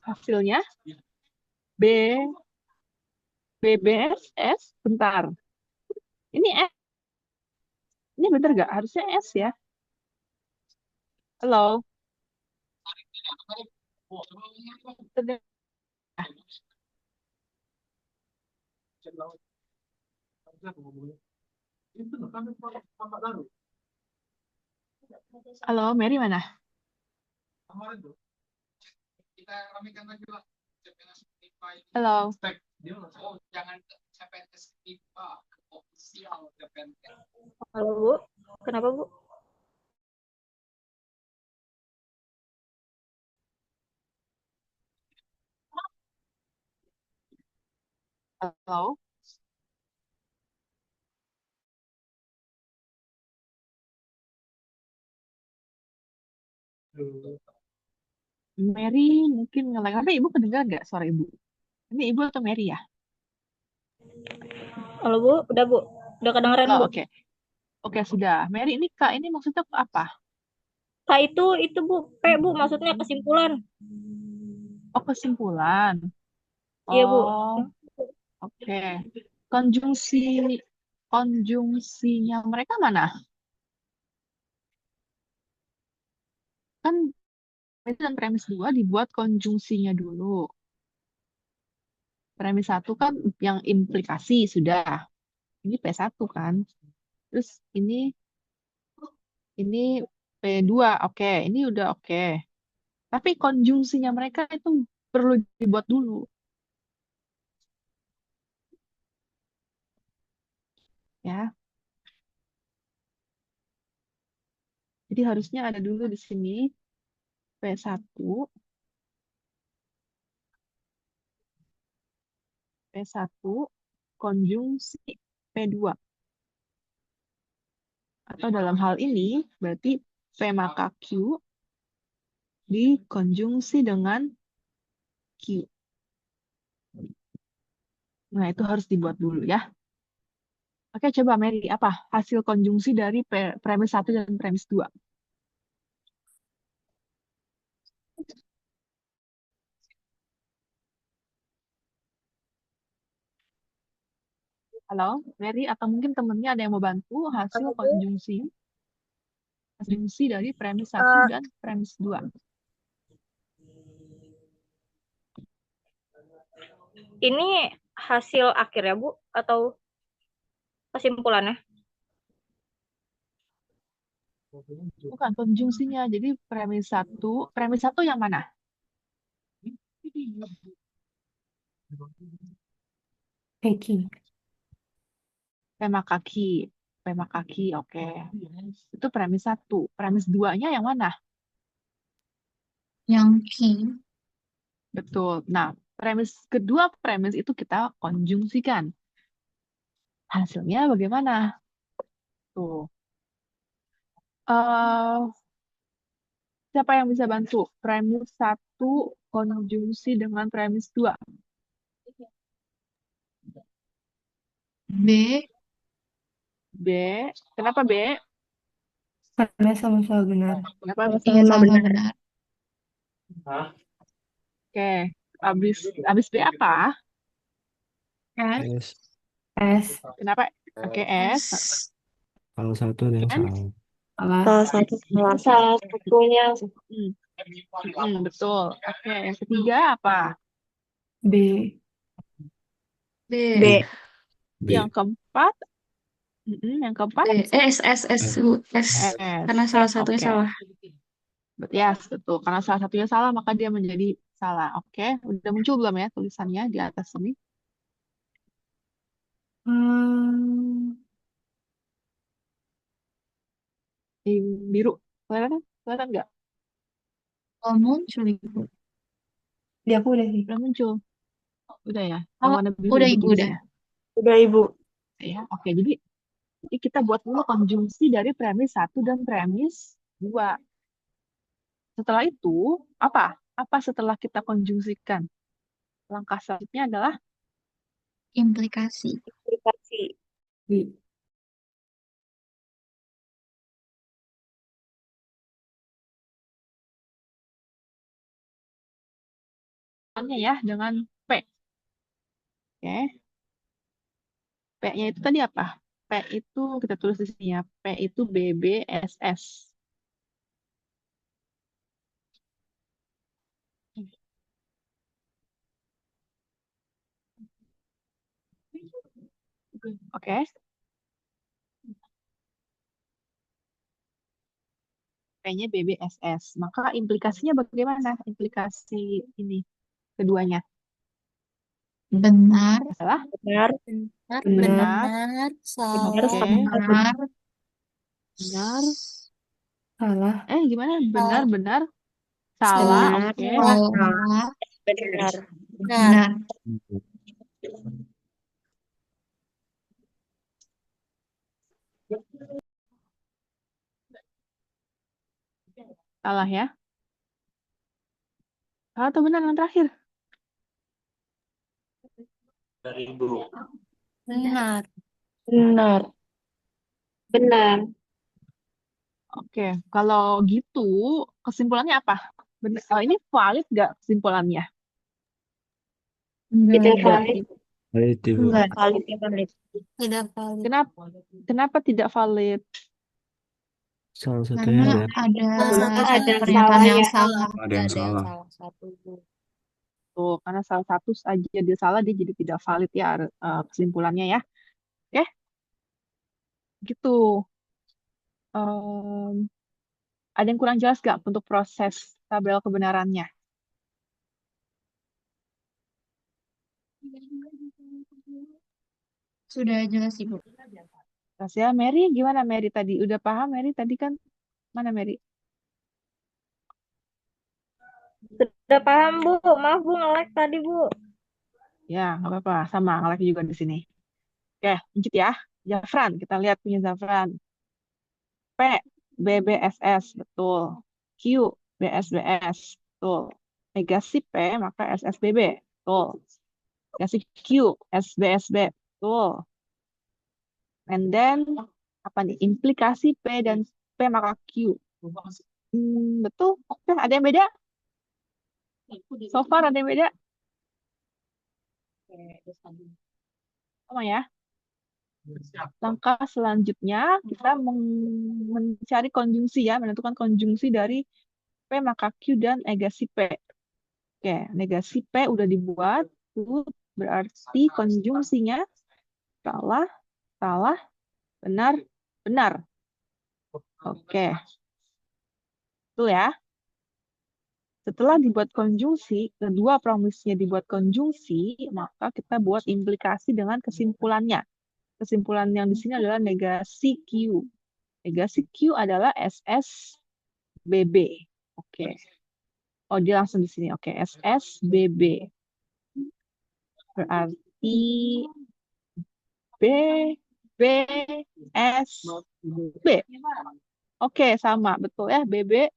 Hasilnya B, BBSS. Bentar. Ini S. Ini bener gak? Harusnya S ya. Halo. Bener. Halo, Mary mana? Halo. Halo, Bu. Kenapa, Bu? Halo. Mary mungkin ngelag. Tapi ibu kedengar nggak suara ibu? Ini ibu atau Mary ya? Halo Bu, udah Bu. Udah kedengeran Oh, Bu. oke. Oke, sudah. Mary, ini Kak, ini maksudnya apa? Kak itu Bu, P Bu, maksudnya kesimpulan. Oh, kesimpulan. Iya Bu. Oh, oke. Konjungsi konjungsinya mereka mana? Kan premis dan premis 2 dibuat konjungsinya dulu. Premis 1 kan yang implikasi sudah. Ini P1 kan. Terus ini P2, oke. Ini udah oke. Tapi konjungsinya mereka itu perlu dibuat dulu. Ya. Jadi harusnya ada dulu di sini P1, P1 konjungsi P2. Atau dalam hal ini berarti P maka Q dikonjungsi dengan Q. Nah, itu harus dibuat dulu ya. Oke, coba Mary, apa hasil konjungsi dari premis 1 dan premis 2? Halo, Mary, atau mungkin temennya ada yang mau bantu hasil Halo Bu. konjungsi dari premis 1 dan premis 2. Ini hasil akhir ya Bu, atau kesimpulannya? Bukan konjungsinya, jadi premis 1 yang mana? Peki. Pema kaki, oke. Itu premis 1. Premis 2-nya yang mana? Yang key. Betul. Nah, kedua premis itu kita konjungsikan. Hasilnya bagaimana? Tuh. Eh, siapa yang bisa bantu? Premis 1 konjungsi dengan premis 2. B. B. Kenapa B? Karena sama-sama benar. Kenapa Iya, sama-sama sama-sama benar? benar. Oke. Habis B apa? S. S. S. Kenapa? Oke, S. S. Kalau satu ada yang N. salah. Salah satu. Salah satunya. Betul. Oke, yang ketiga apa? B. B. B. B. Yang keempat? Yang keempat? B. S. Bu. S. S. Karena salah satunya Oke. salah. Yes, betul. Karena salah satunya salah, maka dia menjadi salah. Oke, udah muncul belum ya tulisannya di atas ini? Hmm. Di biru. Kelihatan? Kelihatan nggak? Oh, muncul Ibu. Di aku udah sih. Udah muncul. Udah ya? Yang Oh, warna biru udah itu Ibu, udah. tulisnya. Udah Ibu. Ya, oke. Jadi kita buat dulu konjungsi dari premis 1 dan premis 2. Setelah itu, apa? Apa setelah kita konjungsikan? Langkah selanjutnya adalah Implikasi. Aplikasi. B. ya dengan P. Oke. P-nya itu tadi apa? P itu kita tulis di sini ya. P itu BBSS. Oke. P-nya BBSS. Maka implikasinya bagaimana? Implikasi ini keduanya. Benar. Salah? Benar. Benar. Benar. Benar. Oke. Salah. Benar. Benar. Salah. Gimana? Benar, Salah. benar. Salah. Benar. Oke. Salah. Benar. Benar. Salah ya. Salah atau benar yang terakhir? Dari Ibu. Benar. Benar. Benar. Oke, kalau gitu kesimpulannya apa? Benar, ini valid nggak kesimpulannya? Tidak Enggak. valid. Valid, Ibu. Enggak. Valid, ya, valid. Tidak valid. Kenapa tidak valid? Salah satunya Karena ada. ada Karena satu ada pernyataan yang salahnya. salah. Ada yang salah. Tuh, karena salah satu saja dia salah, dia jadi tidak valid ya kesimpulannya ya. Oke, gitu. Em, ada yang kurang jelas nggak untuk proses tabel kebenarannya? Sudah jelas, Ibu. Terus ya, Mary gimana Mary tadi? Udah paham Mary tadi kan? Mana Mary? Sudah paham, Bu. Maaf, Bu, nge-lag tadi, Bu. Ya, nggak apa-apa. Sama nge-lag juga di sini. Oke, lanjut ya. Zafran, kita lihat punya Zafran. P, BBSS, betul. Q, BSBS, betul. Negasi P, maka SSBB, betul. Negasi Q, SBSB, betul. And then, apa nih? Implikasi P dan P maka Q. Betul. Oke, ada yang beda? So far ada yang beda? Sama ya. Langkah selanjutnya kita mencari konjungsi ya, menentukan konjungsi dari P maka Q dan negasi P. Oke, negasi P udah dibuat, itu berarti konjungsinya salah, salah, benar, benar. Oke, itu ya. Setelah dibuat konjungsi, kedua premisnya dibuat konjungsi, maka kita buat implikasi dengan kesimpulannya. Kesimpulan yang di sini adalah negasi Q. Negasi Q adalah SSBB. Oke. Oh, dia langsung di sini. Oke, SSBB. Berarti B, B, S, B. Oke, sama. Betul ya, BB,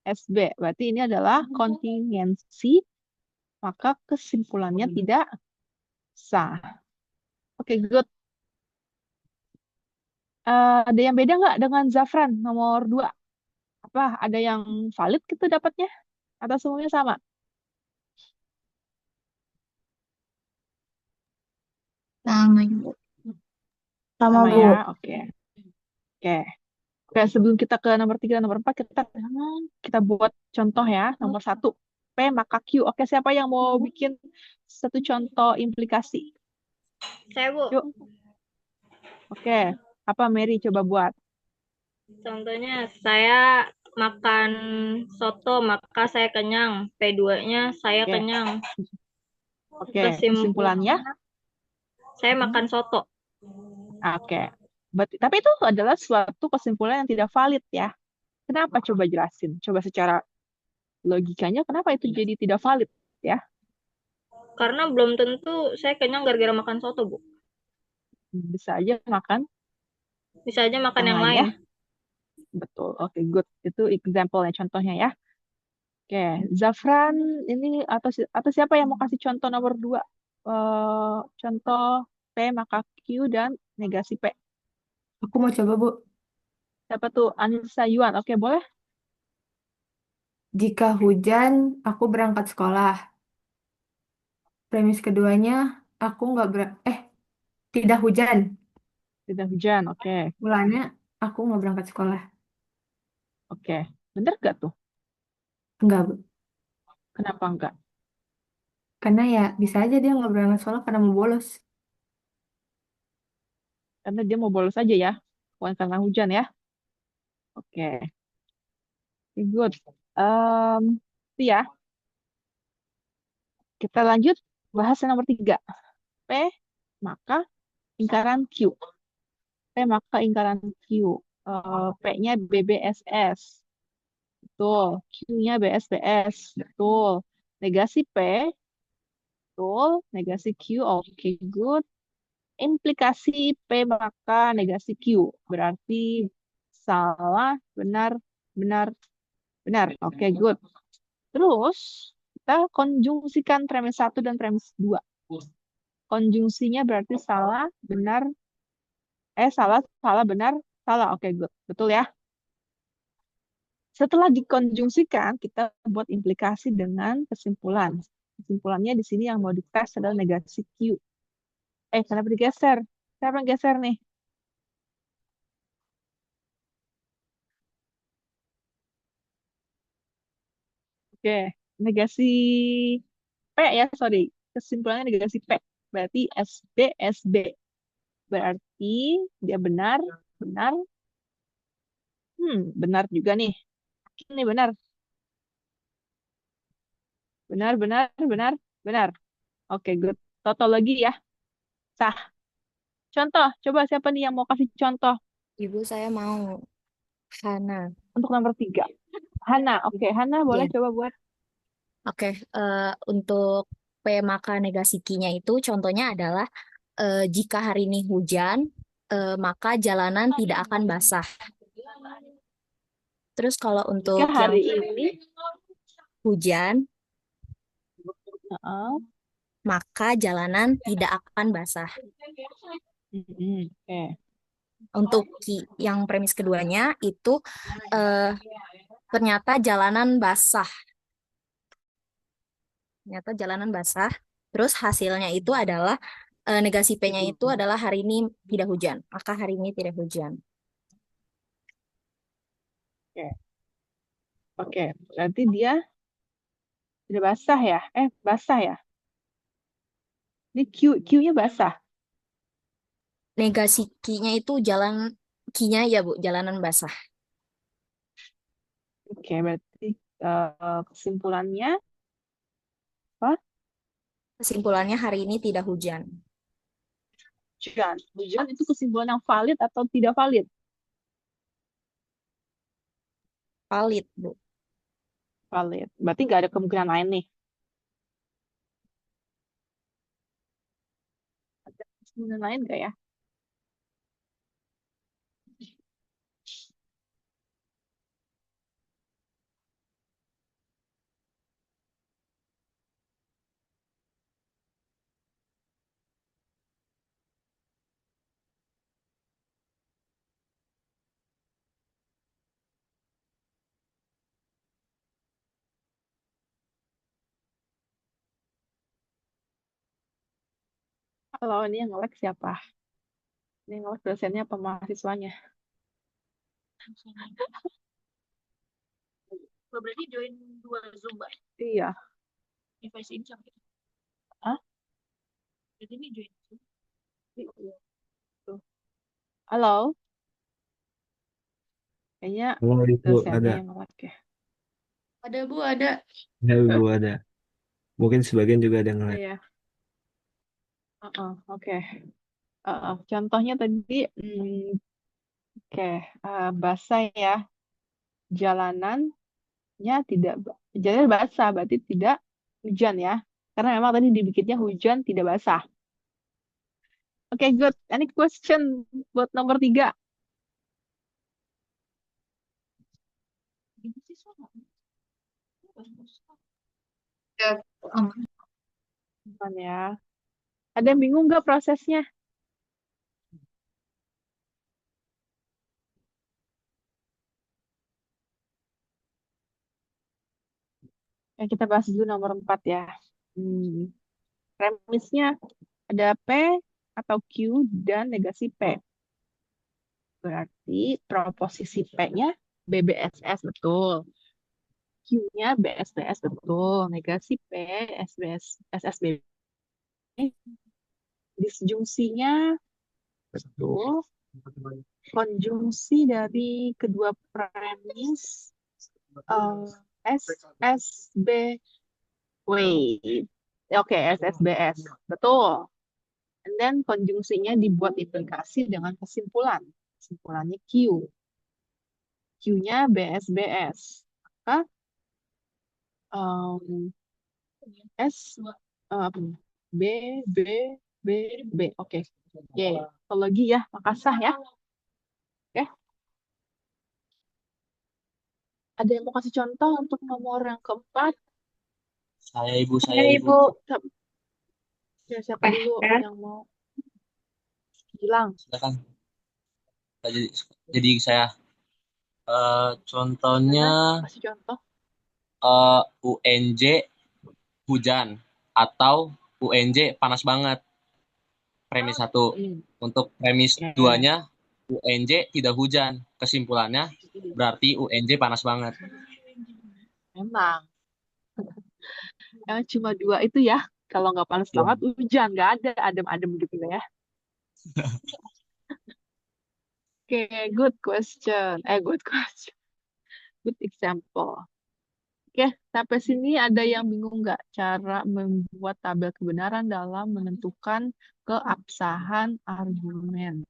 SB. Berarti ini adalah kontingensi, maka kesimpulannya tidak sah. Oke, good. Ada yang beda nggak dengan Zafran nomor 2? Apa ada yang valid gitu dapatnya? Atau semuanya sama? Sama, Ibu. Sama, Sama Bu. ya, oke. Oke. Oke, sebelum kita ke nomor 3 dan nomor 4, kita buat contoh ya. Nomor 1, P maka Q. Oke, siapa yang mau bikin satu contoh implikasi? Saya, Bu. Yuk. Oke, apa Mary coba buat? Contohnya, saya makan soto, maka saya kenyang. P2-nya, saya Oke. kenyang. Oke, kesimpulannya? Saya makan soto. Oke. Tapi itu adalah suatu kesimpulan yang tidak valid ya. Kenapa? Coba jelasin. Coba secara logikanya kenapa itu jadi tidak valid ya? Karena belum tentu saya kenyang gara-gara makan soto, Bu. Bisa aja makan Bisa aja makan yang lain lain. ya. Betul. Oke, good. Itu example-nya, contohnya ya. Oke, Zafran ini atau siapa yang mau kasih contoh nomor 2? Contoh P maka Q dan negasi P. Aku mau coba, Bu. Siapa tuh? Anissa Yuan. Oke, boleh? Jika hujan, aku berangkat sekolah. Premis keduanya, aku nggak tidak hujan. Tidak hujan. Oke. Mulanya, aku nggak berangkat sekolah. Oke. Bener gak tuh? Enggak, Bu. Kenapa enggak? Karena ya bisa aja dia nggak berangkat sekolah karena mau bolos. Karena dia mau bolos aja ya. Bukan karena hujan ya. Oke. Good. Itu ya. Kita lanjut bahas yang nomor 3. P maka lingkaran Q. P maka lingkaran Q. P-nya BBSS. Betul. Q-nya BSBS. Betul. Negasi P. Betul. Negasi Q. Oke, good. Implikasi P maka negasi Q. Berarti salah, benar, benar, benar. Oke, good. Terus, Kita konjungsikan premis 1 dan premis 2. Konjungsinya berarti salah, benar, salah, salah, benar, salah. Oke, good. Betul ya. Setelah dikonjungsikan, kita buat implikasi dengan kesimpulan. Kesimpulannya di sini yang mau dites adalah negasi Q. Kenapa digeser? Siapa yang geser nih? Oke, negasi P ya, sorry. Kesimpulannya negasi P. Berarti SB, SB. Berarti dia benar, benar. Benar juga nih. Ini benar. Benar, benar, benar, benar. Oke, good. Tautologi ya. Sah. Contoh, coba siapa nih yang mau kasih contoh Ibu saya mau Hana. untuk nomor 3? Hana, oke. Hana boleh Iya. coba buat. Oke, untuk P maka negasi Q-nya itu contohnya adalah jika hari ini hujan, maka jalanan tidak akan basah. Terus kalau Jika untuk yang hari ini, hujan, Heeh. maka jalanan tidak akan basah. Oke. Untuk yang premis keduanya itu ternyata jalanan basah. Ternyata jalanan basah. Terus hasilnya itu adalah negasi P-nya itu adalah hari ini tidak hujan. Maka hari ini tidak hujan. Oke. Oke, berarti dia tidak basah ya? Basah ya? Ini Q-nya basah. Negasi Q-nya itu Q-nya ya Bu, jalanan basah. Oke, berarti kesimpulannya apa? Kesimpulannya hari ini tidak hujan. Hujan. Hujan itu kesimpulan yang valid atau tidak valid? Valid, Bu. Valid. Berarti nggak ada kemungkinan lain nih. Ada kemungkinan lain nggak ya? Kalau ini yang nge-lag siapa? Ini yang nge-lag dosennya apa mahasiswanya? Berarti join 2 Zoom, Mbak. Iya. Device ini sama kita. Hah? Jadi ini join Zoom. Iya. Tuh. Halo? Kayaknya Oh, Ibu dosennya ada. yang nge-lag ya. Ada, Bu, ada. Ya, Ibu ada. Mungkin sebagian juga ada yang ngeliat. Iya. Oke. Contohnya tadi, oke, basah ya. Jalanannya tidak, jalan basah, berarti tidak hujan ya. Karena memang tadi dibikinnya hujan tidak basah. Oke, good. Any question buat nomor 3? Ya, Bukan ya. Ada yang bingung nggak prosesnya? Kita bahas dulu nomor 4 ya. Premisnya ada P atau Q dan negasi P. Berarti proposisi P-nya BBSS, betul. Q-nya BSBS, betul. Negasi P, SBS, SSB. Disjungsinya, betul. Konjungsi dari kedua premis SSB. Wait. Oke, SSBS. Betul. And then konjungsinya dibuat implikasi dengan kesimpulan. Kesimpulannya Q. Q-nya BSBS. Maka S B B B B. Oke. Oke. Topologi ya, maka sah ya. Oke. Ada yang mau kasih contoh untuk nomor yang keempat? Saya Ya, Ibu. Ibu. Ya, siapa dulu yang mau bilang? Silakan. Jadi saya contohnya Mana? Kasih contoh. UNJ hujan atau UNJ panas banget. Premis satu. Untuk premis Oke. duanya UNJ tidak hujan. Kesimpulannya berarti UNJ panas banget. Memang. Yang cuma dua itu ya. Kalau nggak panas Ya. banget, hujan. Nggak ada adem-adem gitu ya. Oke, good question. Good question. Good example. Oke, sampai sini ada yang bingung nggak cara membuat tabel kebenaran dalam menentukan keabsahan argumen?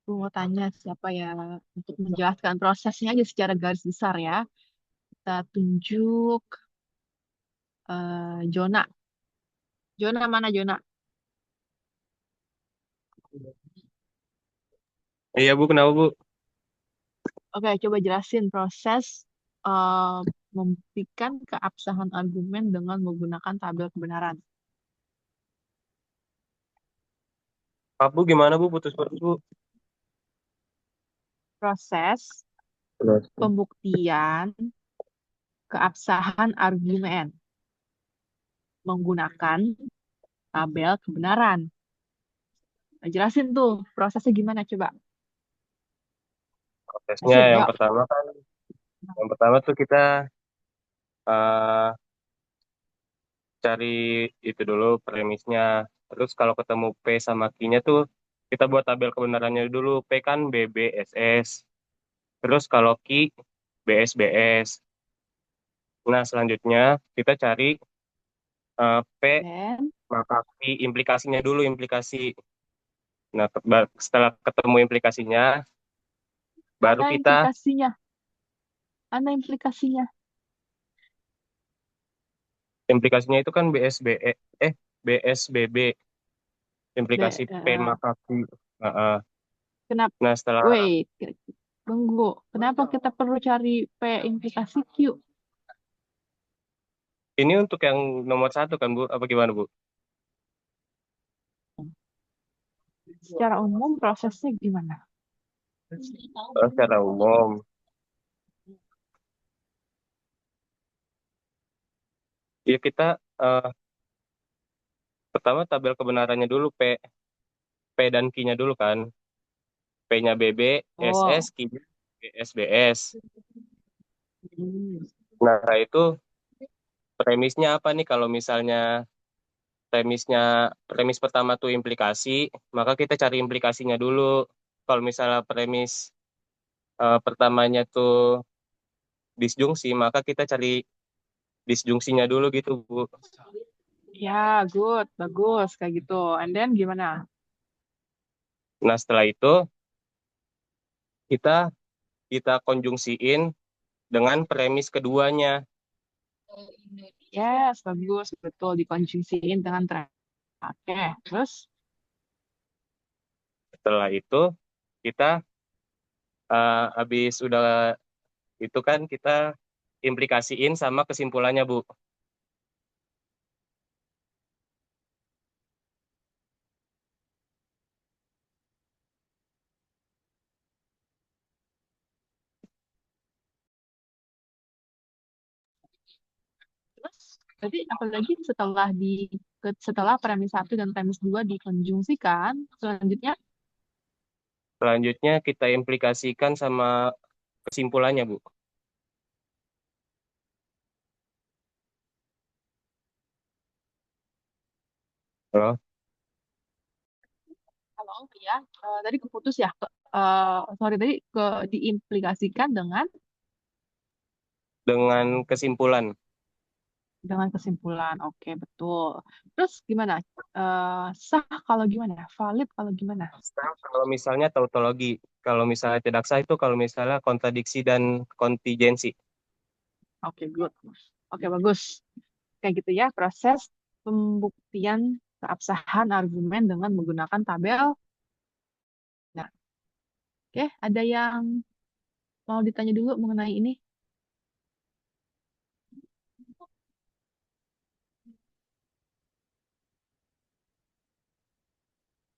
Aku mau tanya siapa ya untuk menjelaskan prosesnya aja secara garis besar ya. Kita tunjuk Jona. Jona mana Jona? Iya Bu, kenapa Bu? Oke, coba jelasin proses eh, membuktikan keabsahan argumen dengan menggunakan tabel kebenaran. Pak Bu gimana Bu? Putus-putus Bu. Proses pembuktian keabsahan argumen menggunakan tabel kebenaran. Nah, jelasin tuh prosesnya gimana coba. Prosesnya Jelasin, yang yuk. pertama tuh kita eh, cari itu dulu premisnya. Terus kalau ketemu P sama Q-nya tuh kita buat tabel kebenarannya dulu. P kan BBSS. Terus kalau Q BSBS. Nah, selanjutnya kita cari P Dan maka Q implikasinya dulu implikasi. Nah, setelah ketemu implikasinya baru mana kita implikasinya? Mana implikasinya? implikasinya itu kan BSBB implikasi P maka Q. Heeh. Kenapa? Nah, setelah Wait, tunggu. Kenapa kita perlu cari P implikasi Q? ini untuk yang nomor satu kan Bu? Apa gimana Bu? Secara umum prosesnya gimana? Secara umum. Ya kita eh, pertama tabel kebenarannya dulu P dan Q-nya dulu kan. P-nya BB, Oh. SS, Q-nya SBS. Hmm. Nah, itu premisnya apa nih kalau misalnya premis pertama tuh implikasi, maka kita cari implikasinya dulu. Kalau misalnya premis pertamanya tuh disjungsi, maka kita cari disjungsinya dulu gitu, Bu. Ya, good, bagus kayak gitu. And then gimana? Nah, setelah itu kita kita konjungsiin dengan premis keduanya. Yes, bagus, betul dikonjungsiin dengan Oke, terus Setelah itu kita habis udah itu kan kita implikasiin sama kesimpulannya, Bu. berarti apalagi setelah premis 1 dan premis 2 dikonjungsikan, Selanjutnya kita implikasikan sama kesimpulannya, Bu. Halo? halo ya, tadi keputus ya. Sorry tadi diimplikasikan Dengan kesimpulan. dengan kesimpulan. Oke, betul. Terus gimana? Sah kalau gimana? Valid kalau gimana? Kalau misalnya tautologi, kalau misalnya tidak sah itu kalau misalnya kontradiksi dan kontingensi. Oke, good. Oke, bagus. Kayak gitu ya, proses pembuktian keabsahan argumen dengan menggunakan tabel. Nah, oke, ada yang mau ditanya dulu mengenai ini?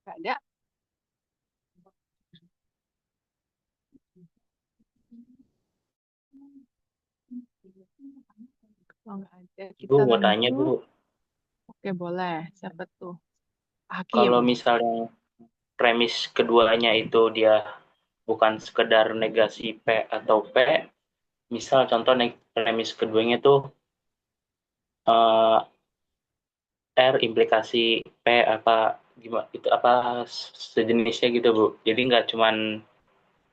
Nggak ada. Kalau nggak ada, Bu, kita mau tanya, Bu. lanjut. Oke, boleh. Siapa tuh? Kalau Hakim. misalnya premis keduanya itu dia bukan sekedar negasi P atau P, misal contoh premis keduanya tuh eh, R implikasi P apa gimana itu apa sejenisnya gitu Bu. Jadi nggak cuman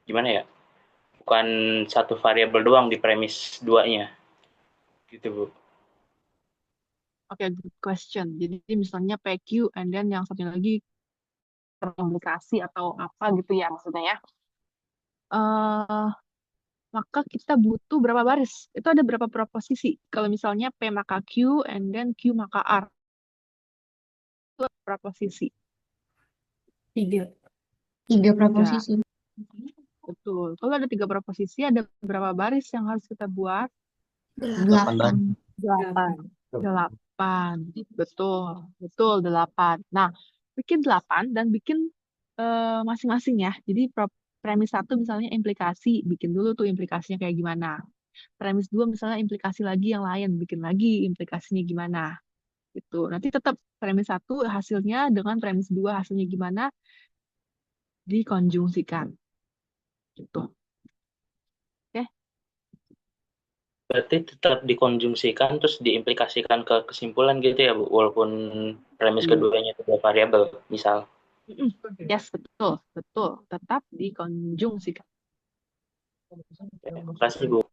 gimana ya, bukan satu variabel doang di premis duanya gitu Bu. Oke, good question. Jadi misalnya PQ and then yang satu lagi terkomunikasi atau apa gitu ya maksudnya ya. eh Maka kita butuh berapa baris? Itu ada berapa proposisi? Kalau misalnya P maka Q and then Q maka R. Itu proposisi. Tiga Tiga. proposisi. Betul. Kalau ada 3 proposisi, ada berapa baris yang harus kita buat? 8. 8. Betul. Betul, 8. Nah, bikin 8 dan bikin masing-masing ya. Jadi premis 1 misalnya implikasi, bikin dulu tuh implikasinya kayak gimana. Premis 2 misalnya implikasi lagi yang lain, bikin lagi implikasinya gimana. Gitu. Nanti tetap premis 1 hasilnya dengan premis 2 hasilnya gimana dikonjungsikan. Gitu. Oke. Berarti tetap dikonjungsikan terus diimplikasikan ke kesimpulan gitu ya Bu, walaupun premis keduanya itu dua variabel, misal. Yes, betul, betul. Tetap dikonjungsikan. Terima kasih Bu.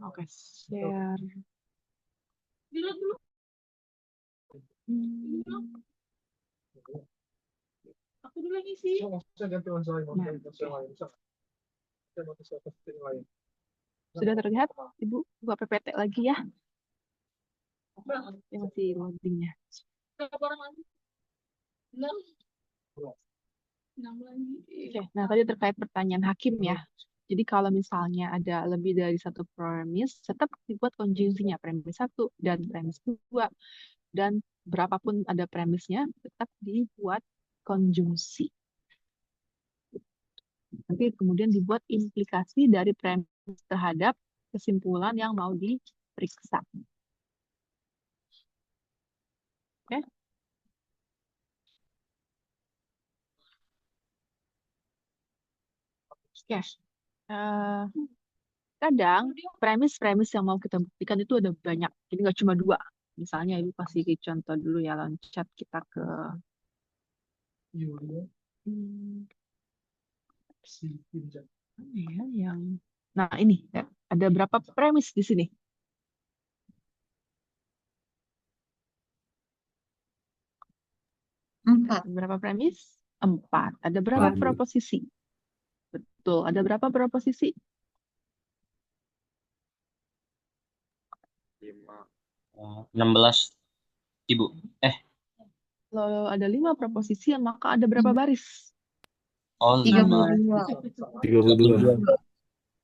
Oke, share. Aku dulu lagi sih. Nah, sudah terlihat, Ibu? Buka PPT lagi ya. Ini masih loadingnya. Berapa orang lagi? 6. 6 lagi. Oke, nah tadi terkait pertanyaan hakim ya. Jadi kalau misalnya ada lebih dari satu premis, tetap dibuat konjungsinya premis 1 dan premis 2. Dan berapapun ada premisnya, tetap dibuat konjungsi. Nanti kemudian dibuat implikasi dari premis terhadap kesimpulan yang mau diperiksa. Oke? Oke. Kadang premis-premis yang mau kita buktikan itu ada banyak. Jadi nggak cuma 2. Misalnya Ibu kasih contoh dulu ya, loncat kita ke mana ya yang nah ini ya, ada berapa premis di sini? Empat. Berapa premis? 4. Ada berapa proposisi? Betul. Ada berapa proposisi? 16 Ibu. Kalau ada 5 proposisi, maka ada berapa baris? Oh, 32.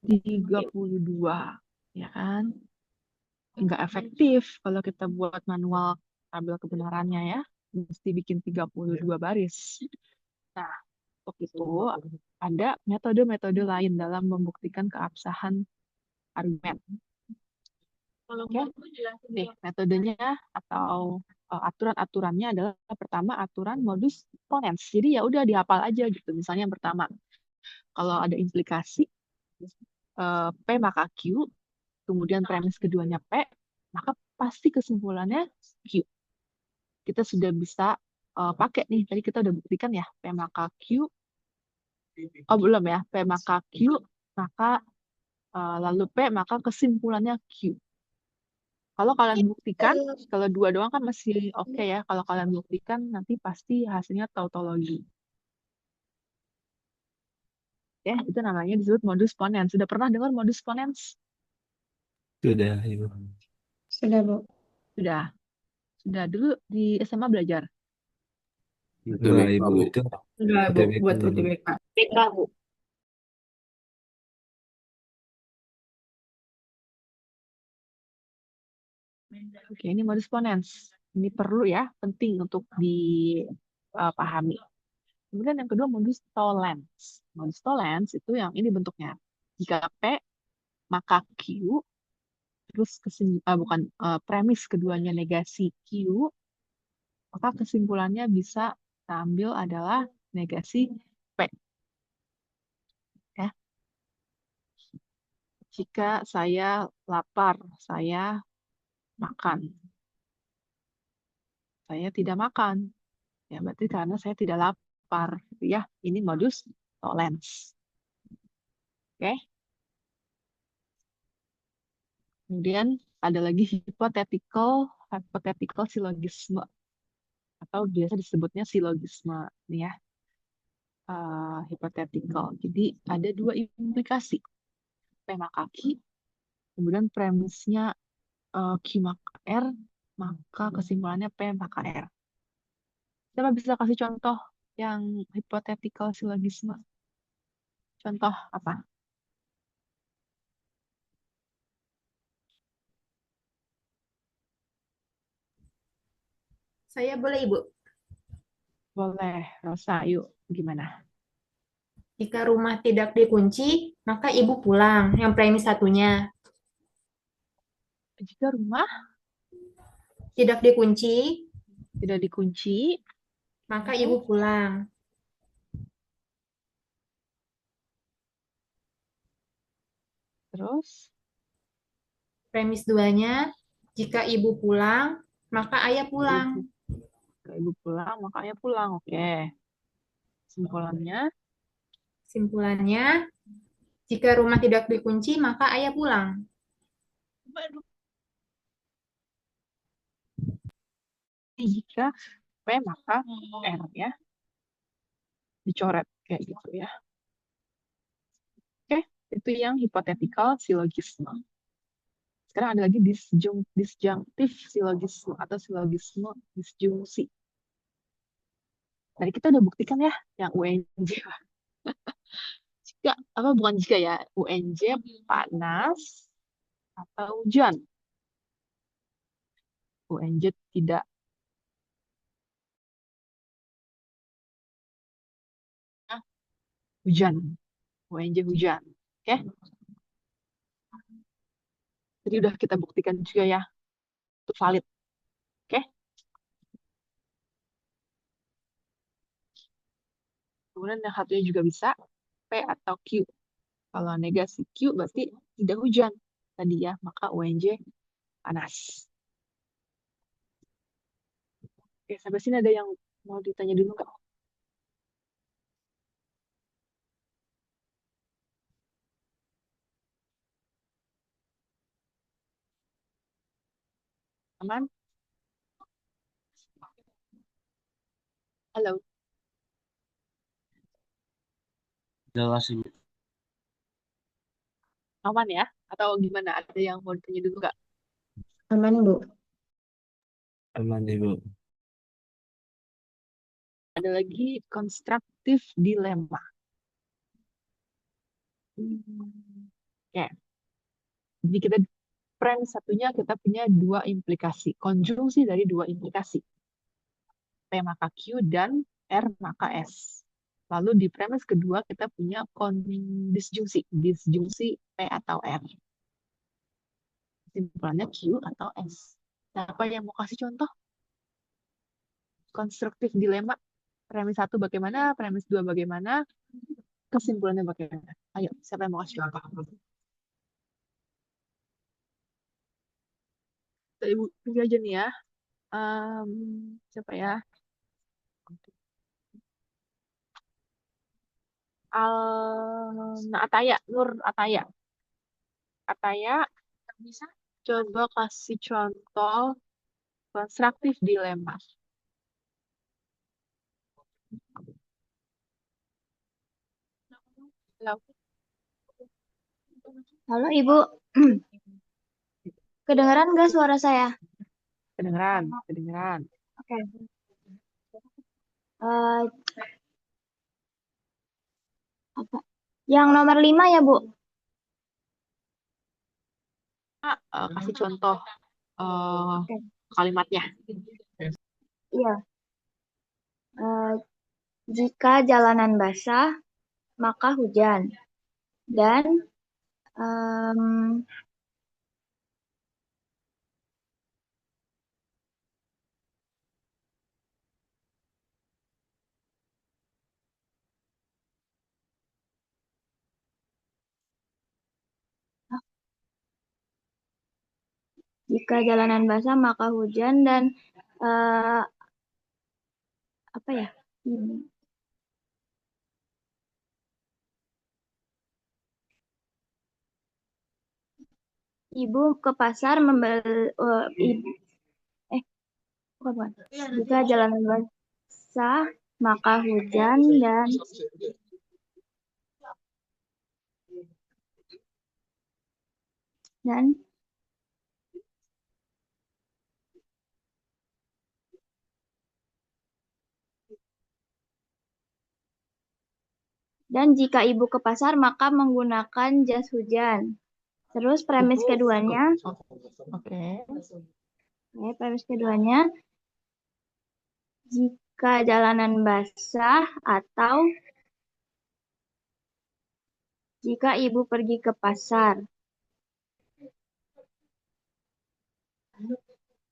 32. Ya kan? Nggak efektif kalau kita buat manual tabel kebenarannya ya. Mesti bikin 32 baris. Nah, untuk itu ada metode-metode lain dalam membuktikan keabsahan argumen. Oke, nih metodenya atau aturan-aturannya adalah pertama aturan modus ponens. Jadi ya udah dihafal aja gitu. Misalnya yang pertama, kalau ada implikasi P maka Q, kemudian premis keduanya P, maka pasti kesimpulannya Q. Kita sudah bisa pakai nih. Tadi kita udah buktikan ya, P maka Q. Oh belum ya, P maka Q, maka lalu P maka kesimpulannya Q. Kalau kalian buktikan, kalau 2 doang kan masih oke ya. Kalau kalian buktikan, nanti pasti hasilnya tautologi. Ya, itu namanya disebut modus ponens. Sudah pernah dengar modus ponens? Sudah, Ibu. Sudah, Bu. Sudah. Sudah dulu di SMA belajar. Enggak, Ibu. Itu Sudah, Bu. UTBK Buat dulu. UTBK. BK, Bu. Oke, ini modus ponens. Ini perlu ya, penting untuk dipahami. Kemudian yang kedua modus tollens. Modus tollens itu yang ini bentuknya. Jika P maka Q, terus premis keduanya negasi Q, maka kesimpulannya bisa kita ambil adalah negasi P. Ya. Jika saya lapar, saya makan. Saya tidak makan. Ya, berarti karena saya tidak lapar. Ya, ini modus tollens. Oke. Kemudian ada lagi hypothetical syllogism atau biasa disebutnya silogisme nih ya. Hypothetical. Jadi ada dua implikasi. P maka Q, kemudian premisnya Q maka R, maka kesimpulannya P maka R. Siapa bisa kasih contoh yang hypothetical syllogism? Contoh apa? Saya boleh, Ibu. Boleh, Rosa, yuk. Gimana? Jika rumah tidak dikunci, maka Ibu pulang. Yang premis satunya. Jika rumah Tidak dikunci, tidak dikunci, maka Ibu pulang. terus Premis duanya, jika Ibu pulang, maka Ayah pulang. Jika ibu pulang, maka ayah pulang. Oke. Kesimpulannya, Simpulannya, jika rumah tidak dikunci, maka Ayah pulang. jika P maka R ya. Dicoret kayak gitu ya. Oke, itu yang hypothetical syllogism. Sekarang ada lagi disjunctive syllogism atau syllogisme disjungsi. Tadi kita udah buktikan ya yang UNJ. Bukan jika ya, UNJ panas atau hujan. UNJ tidak hujan. UNJ hujan. Oke? Jadi udah kita buktikan juga ya. Itu valid. Oke? Kemudian yang satunya juga bisa P atau Q. Kalau negasi Q berarti tidak hujan tadi ya, maka UNJ panas. Oke, sampai sini ada yang mau ditanya dulu nggak? Aman? Halo, Jelas, Ibu. aman ya? Atau gimana? Ada yang mau ditanya dulu nggak? Aman, Bu. Aman, Ibu. Ada lagi constructive dilemma. Oke. Jadi kita premis satunya kita punya dua implikasi, konjungsi dari dua implikasi. P maka Q dan R maka S. Lalu di premis kedua kita punya disjungsi P atau R. Kesimpulannya Q atau S. Siapa yang mau kasih contoh? Konstruktif dilema. Premis satu bagaimana, premis dua bagaimana, kesimpulannya bagaimana? Ayo, siapa yang mau kasih contoh? Ibu pilih aja nih ya. Siapa ya? Ataya, Nur Ataya. Ataya, bisa coba kasih contoh konstruktif dilema. Halo. Halo Ibu, kedengeran nggak suara saya? Kedengeran, kedengeran. Oke. Eh, apa? Yang nomor 5 ya Bu? Kasih contoh Oke. kalimatnya. Iya. Eh, jika jalanan basah, maka hujan. Dan em, jika jalanan basah, maka hujan. Dan eh, apa ya? Ibu ke pasar membeli bukan. Jika jalanan basah, maka hujan dan jika ibu ke pasar maka menggunakan jas hujan. Terus premis keduanya, Oke. premis keduanya, jika jalanan basah atau jika ibu pergi ke pasar.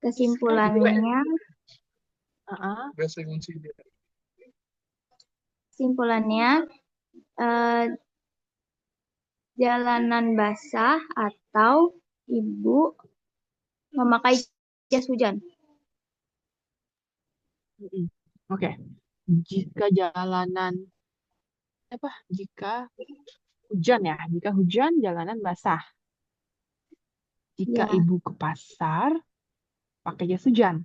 Kesimpulannya, jalanan basah atau ibu memakai jas hujan. Oke. Jika hujan ya, jika hujan jalanan basah. Jika Ya. ibu ke pasar pakai jas hujan.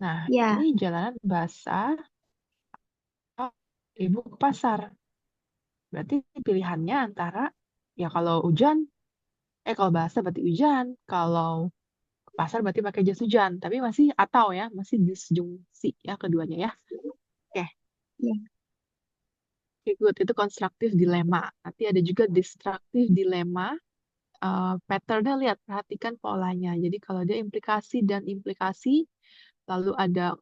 Nah, Ya. ini jalanan basah, ibu ke pasar. Berarti pilihannya antara ya kalau basah berarti hujan, kalau ke pasar berarti pakai jas hujan. Tapi masih atau ya, masih disjungsi ya keduanya ya. Oke. Ya. Oke, good. Itu konstruktif dilema. Nanti ada juga destruktif dilema. Patternnya lihat, perhatikan polanya. Jadi kalau dia implikasi dan implikasi, lalu ada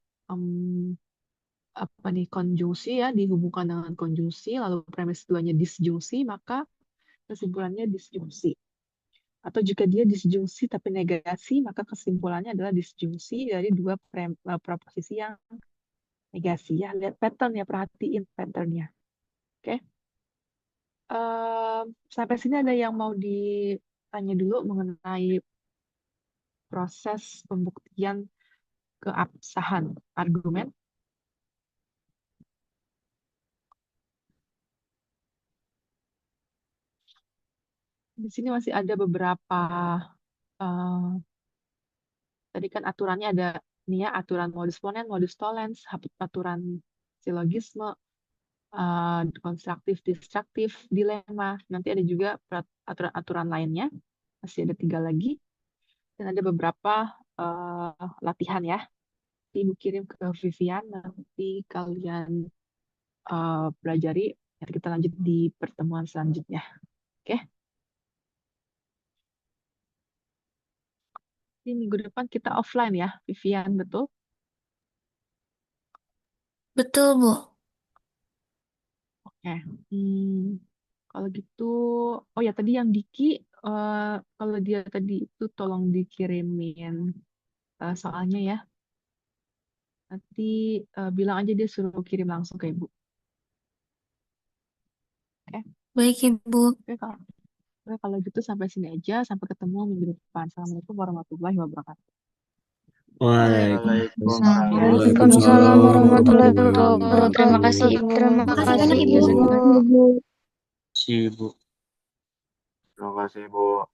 konjungsi ya, dihubungkan dengan konjungsi, lalu premis keduanya disjungsi, maka kesimpulannya disjungsi. Atau jika dia disjungsi tapi negasi, maka kesimpulannya adalah disjungsi dari dua proposisi yang negasi ya. Lihat pattern ya, perhatiin patternnya. Oke. Sampai sini ada yang mau ditanya dulu mengenai proses pembuktian keabsahan argumen? Di sini masih ada beberapa, tadi kan aturannya ada nih ya, aturan modus ponens, modus tollens, aturan silogisme, konstruktif, destruktif, dilema. Nanti ada juga aturan-aturan lainnya, masih ada 3 lagi. Dan ada beberapa latihan ya. Ibu kirim ke Vivian, nanti kalian pelajari. Nanti kita lanjut di pertemuan selanjutnya. Oke? Ini minggu depan kita offline ya, Vivian, betul? Betul, Bu. Oke. Kalau gitu, oh ya tadi yang Diki, kalau dia tadi itu tolong dikirimin soalnya ya. Nanti bilang aja dia suruh kirim langsung ke Ibu. Oke. Baik, Ibu. Oke, kalau gitu sampai sini aja. Sampai ketemu minggu depan. Assalamualaikum warahmatullahi wabarakatuh. Waalaikumsalam warahmatullahi wabarakatuh. Terima kasih, Ibu. Terima kasih banyak Ibu. Ibu. Si Ibu. Terima kasih, Bu.